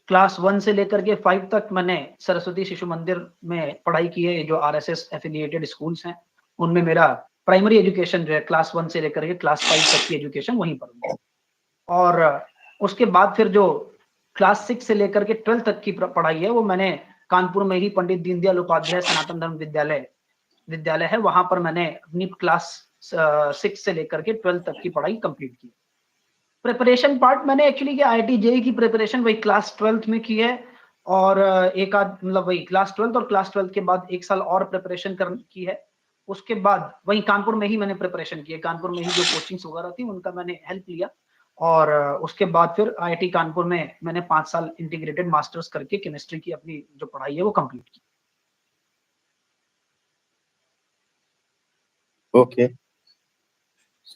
क्लास 1 से लेकर के 5 तक मैंने सरस्वती शिशु मंदिर में पढ़ाई की है। जो RSS एफिलिएटेड स्कूल्स हैं उनमें मेरा प्राइमरी एजुकेशन जो है क्लास 1 से लेकर के क्लास 5 तक की एजुकेशन वहीं पर हुई। और उसके बाद फिर जो क्लास 6 से लेकर के 12 तक की पढ़ाई है वो मैंने कानपुर में ही पंडित दीनदयाल उपाध्याय सनातन धर्म विद्यालय है, वहां पर मैंने अपनी क्लास 6 से लेकर के 12 तक की पढ़ाई कंप्लीट की। प्रिपरेशन पार्ट मैंने एक्चुअली IIT JEE की प्रिपरेशन वही क्लास 12 में की है, और एक आध मतलब वही क्लास 12 और क्लास 12 के बाद 1 साल और प्रिपरेशन की है। उसके बाद वही कानपुर में ही मैंने प्रिपरेशन की है। कानपुर में ही जो कोचिंग्स वगैरह थी उनका मैंने हेल्प लिया, और उसके बाद फिर IIT कानपुर में मैंने 5 साल इंटीग्रेटेड मास्टर्स करके केमिस्ट्री की अपनी जो पढ़ाई है वो कंप्लीट की। Okay,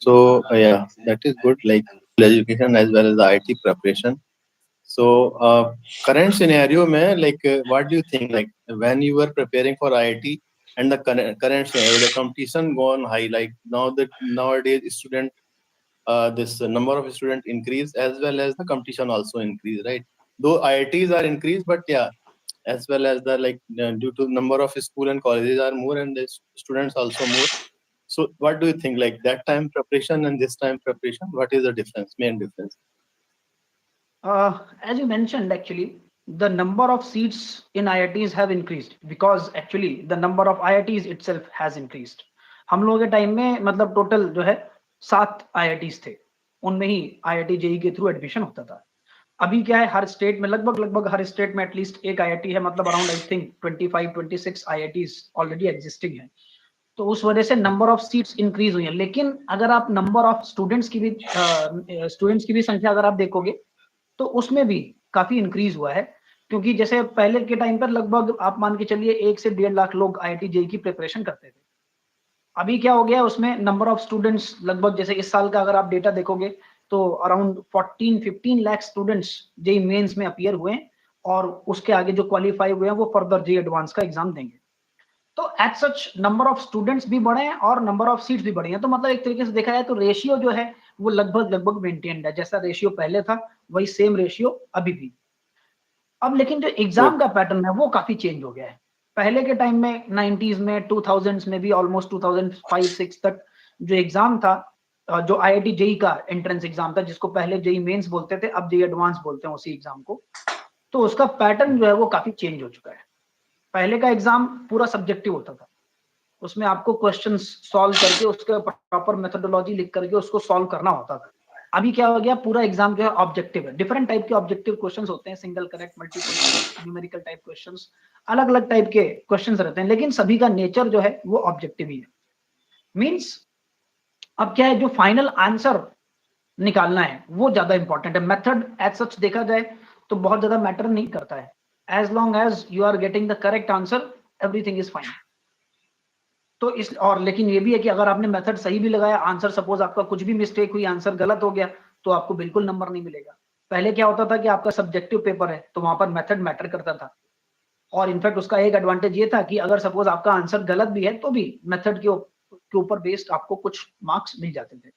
so yeah, that is good, like education as well as the IT preparation. So current scenario mein, like what do you think, like when you were preparing for IIT and the current scenario, the competition gone high, like nowadays student this number of student increase as well as the competition also increase, right? Though IITs are increased, but yeah, as well as the like due to number of school and colleges are more and the students also more. So what do you think, like that time preparation and this time preparation, what is the difference, main difference? As you mentioned, actually, the number of seats in IITs have increased because actually the number of IITs itself has increased. हम लोगों के time में मतलब total जो है 7 IITs थे, उनमें ही IIT JEE के थ्रू एडमिशन होता था। अभी क्या है, हर स्टेट में लगभग हर स्टेट में एटलीस्ट एक IIT है, मतलब around I think 25-26 IITs already existing है। तो उस वजह से नंबर ऑफ सीट्स इंक्रीज हुई है। लेकिन अगर आप नंबर ऑफ स्टूडेंट्स की भी संख्या अगर आप देखोगे तो उसमें भी काफी इंक्रीज हुआ है, क्योंकि जैसे पहले के टाइम पर लगभग आप मान के चलिए 1 से 1.5 लाख लोग IIT JEE की प्रिपरेशन करते थे। अभी क्या हो गया उसमें, नंबर ऑफ स्टूडेंट्स लगभग, जैसे इस साल का अगर आप डेटा देखोगे तो around 14-15 lakh students JEE Mains में अपीयर हुए हैं, और उसके आगे जो क्वालिफाई हुए हैं वो फर्दर जेई एडवांस का एग्जाम देंगे। तो at such number of students भी बढ़े हैं और नंबर ऑफ सीट्स भी बढ़ी हैं। तो मतलब एक तरीके से देखा जाए तो रेशियो जो है वो लगभग मेंटेन्ड है, जैसा रेशियो पहले था वही सेम रेशियो अभी भी। अब लेकिन जो एग्जाम का पैटर्न है वो काफी चेंज हो गया है। पहले के टाइम में 90s में 2000s में भी ऑलमोस्ट 2005-6 तक जो एग्जाम था, जो आईआईटी जेई का एंट्रेंस एग्जाम था, जिसको पहले जेई मेंस बोलते थे, अब जेई एडवांस बोलते हैं उसी एग्जाम को, तो उसका पैटर्न जो है वो काफी चेंज हो चुका है। पहले का एग्जाम पूरा सब्जेक्टिव होता था, उसमें आपको क्वेश्चंस सॉल्व करके उसके प्रॉपर मेथोडोलॉजी लिख करके उसको सॉल्व करना होता था। अभी क्या हो गया, पूरा एग्जाम जो है ऑब्जेक्टिव है। डिफरेंट टाइप के ऑब्जेक्टिव क्वेश्चंस होते हैं, single correct, multiple numerical type questions, अलग अलग टाइप के क्वेश्चंस रहते हैं, लेकिन सभी का नेचर जो है वो ऑब्जेक्टिव ही है। मींस अब क्या है, जो फाइनल आंसर निकालना है वो ज्यादा इंपॉर्टेंट है। मेथड एज सच देखा जाए तो बहुत ज्यादा मैटर नहीं करता है, as long as you are getting the correct answer everything is fine. तो इस और लेकिन ये भी है कि अगर आपने मेथड सही भी लगाया, आंसर सपोज आपका कुछ भी मिस्टेक हुई, आंसर गलत हो गया, तो आपको बिल्कुल नंबर नहीं मिलेगा। पहले क्या होता था कि आपका सब्जेक्टिव पेपर है तो वहां पर मेथड मैटर करता था, और इनफैक्ट उसका एक एडवांटेज ये था कि अगर सपोज आपका आंसर गलत भी है तो भी मेथड के ऊपर बेस्ड आपको कुछ मार्क्स मिल जाते थे।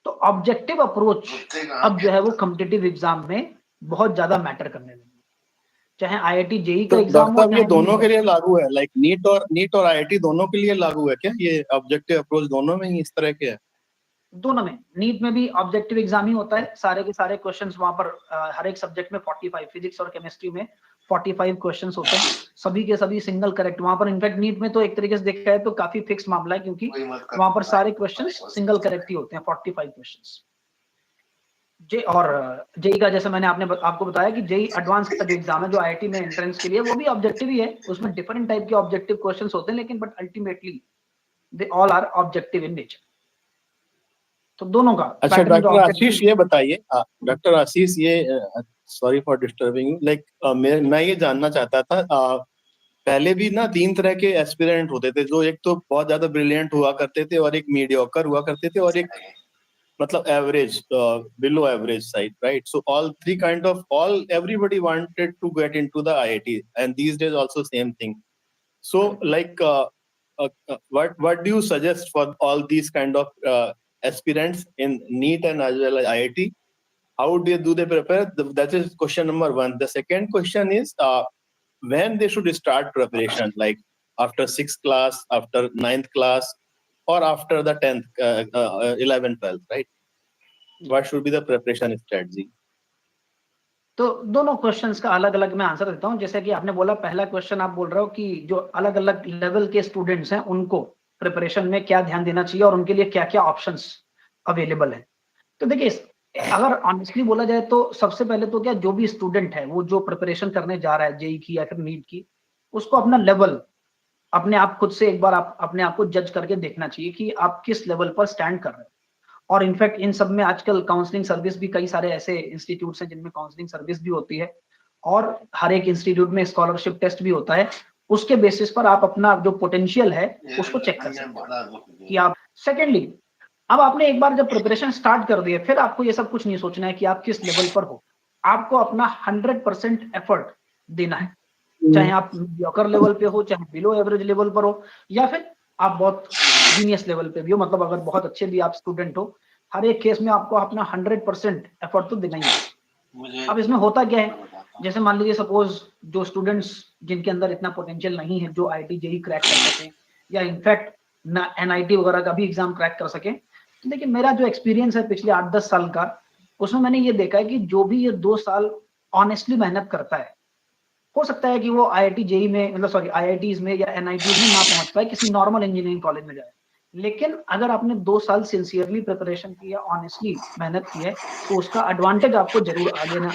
तो ऑब्जेक्टिव अप्रोच अब जो है वो कॉम्पिटिटिव एग्जाम में बहुत ज्यादा मैटर करने लगी, चाहे आईआईटी जेई का तो एग्जाम हो, डॉक्टर साहब ये चाहे दोनों के लिए लागू है, लाइक नीट और आईआईटी दोनों के लिए लागू है क्या? ये ऑब्जेक्टिव अप्रोच दोनों में ही इस तरह के है? दोनों में। नीट में भी ऑब्जेक्टिव एग्जाम ही होता है, सारे के सारे क्वेश्चंस वहां पर हर एक सब्जेक्ट में 45, फिजिक्स और केमिस्ट्री में 45 क्वेश्चंस होते हैं, सभी के सभी सिंगल करेक्ट। वहां पर इनफैक्ट नीट में तो एक तरीके से देखा है तो काफी फिक्स मामला है, क्योंकि वहां पर सारे क्वेश्चंस सिंगल करेक्ट ही होते हैं, 45 क्वेश्चंस। जे और जेई का जैसे मैंने आपको बताया कि जेई एडवांस का जो एग्जाम है, जो आईआईटी में एंट्रेंस के लिए, वो भी ऑब्जेक्टिव ही है। उसमें डिफरेंट टाइप के ऑब्जेक्टिव क्वेश्चंस होते हैं, लेकिन but ultimately they all are objective in nature. तो दोनों का अच्छा पैटर्न जो डॉक्टर आशीष ऑब्जेक्टिव। ये बताइए, डॉक्टर आशीष ये sorry for disturbing you, like मैं ये जानना चाहता था, पहले भी ना 3 तरह के एस्पिरेंट होते थे, जो एक तो बहुत ज्यादा ब्रिलियंट हुआ करते थे, और एक मीडियोकर हुआ करते थे, और एक मतलब average, below average side, right? So all 3 kind of all everybody wanted to get into the IIT, and these days also same thing. So like what do you suggest for all these kind of aspirants in NEET and as well as IIT? How do they prepare? That is question number 1. The second question is when they should start preparation, like after 6th class, after 9th class, or after the 10th, 11th, 12th, right? What should be the preparation strategy? तो दोनों questions का अलग अलग मैं answer देता हूं। जैसे कि आपने बोला, पहला क्वेश्चन आप बोल रहे हो कि जो अलग अलग लेवल के स्टूडेंट्स हैं उनको प्रिपरेशन में क्या ध्यान देना चाहिए और उनके लिए क्या क्या ऑप्शंस अवेलेबल है। तो देखिए, अगर ऑनेस्टली बोला जाए तो सबसे पहले तो क्या, जो भी स्टूडेंट है वो जो प्रिपरेशन करने जा रहा है जेई की या फिर नीट की, उसको अपना लेवल अपने आप खुद से एक बार आप अपने आप को जज करके देखना चाहिए कि आप किस लेवल पर स्टैंड कर रहे हो। और इनफैक्ट इन सब में आजकल काउंसलिंग सर्विस भी, कई सारे ऐसे इंस्टीट्यूट्स हैं जिनमें काउंसलिंग सर्विस भी होती है, और हर एक इंस्टीट्यूट में स्कॉलरशिप टेस्ट भी होता है। उसके बेसिस पर आप अपना जो पोटेंशियल है उसको चेक कर सकते हैं कि आप। सेकेंडली, अब आपने एक बार जब प्रिपरेशन स्टार्ट कर दिए, फिर आपको ये सब कुछ नहीं सोचना है कि आप किस लेवल पर हो। आपको अपना 100% एफर्ट देना है, चाहे आप मीडियोकर लेवल पे हो, चाहे बिलो एवरेज लेवल पर हो, या फिर आप बहुत जीनियस लेवल पे भी हो, मतलब अगर बहुत अच्छे भी आप स्टूडेंट हो। हर एक केस में आपको अपना 100% एफर्ट तो देना ही है। अब इसमें होता क्या है, जैसे मान लीजिए सपोज जो स्टूडेंट्स जिनके अंदर इतना पोटेंशियल नहीं है जो आईआईटी जेई क्रैक कर सके, या इनफैक्ट ना एनआईटी वगैरह का भी एग्जाम क्रैक कर सके, तो देखिए मेरा जो एक्सपीरियंस है पिछले 8-10 साल का, उसमें मैंने ये देखा है कि जो भी ये 2 साल ऑनेस्टली मेहनत करता है, हो सकता है कि वो आईआईटी जेई में, मतलब सॉरी आईआईटीज में या एनआईटीज में ना पहुंच पाए, किसी नॉर्मल इंजीनियरिंग कॉलेज में जाए। लेकिन अगर आपने 2 साल सिंसियरली प्रिपरेशन की या ऑनेस्टली मेहनत की है, तो उसका एडवांटेज आपको जरूर आगे ना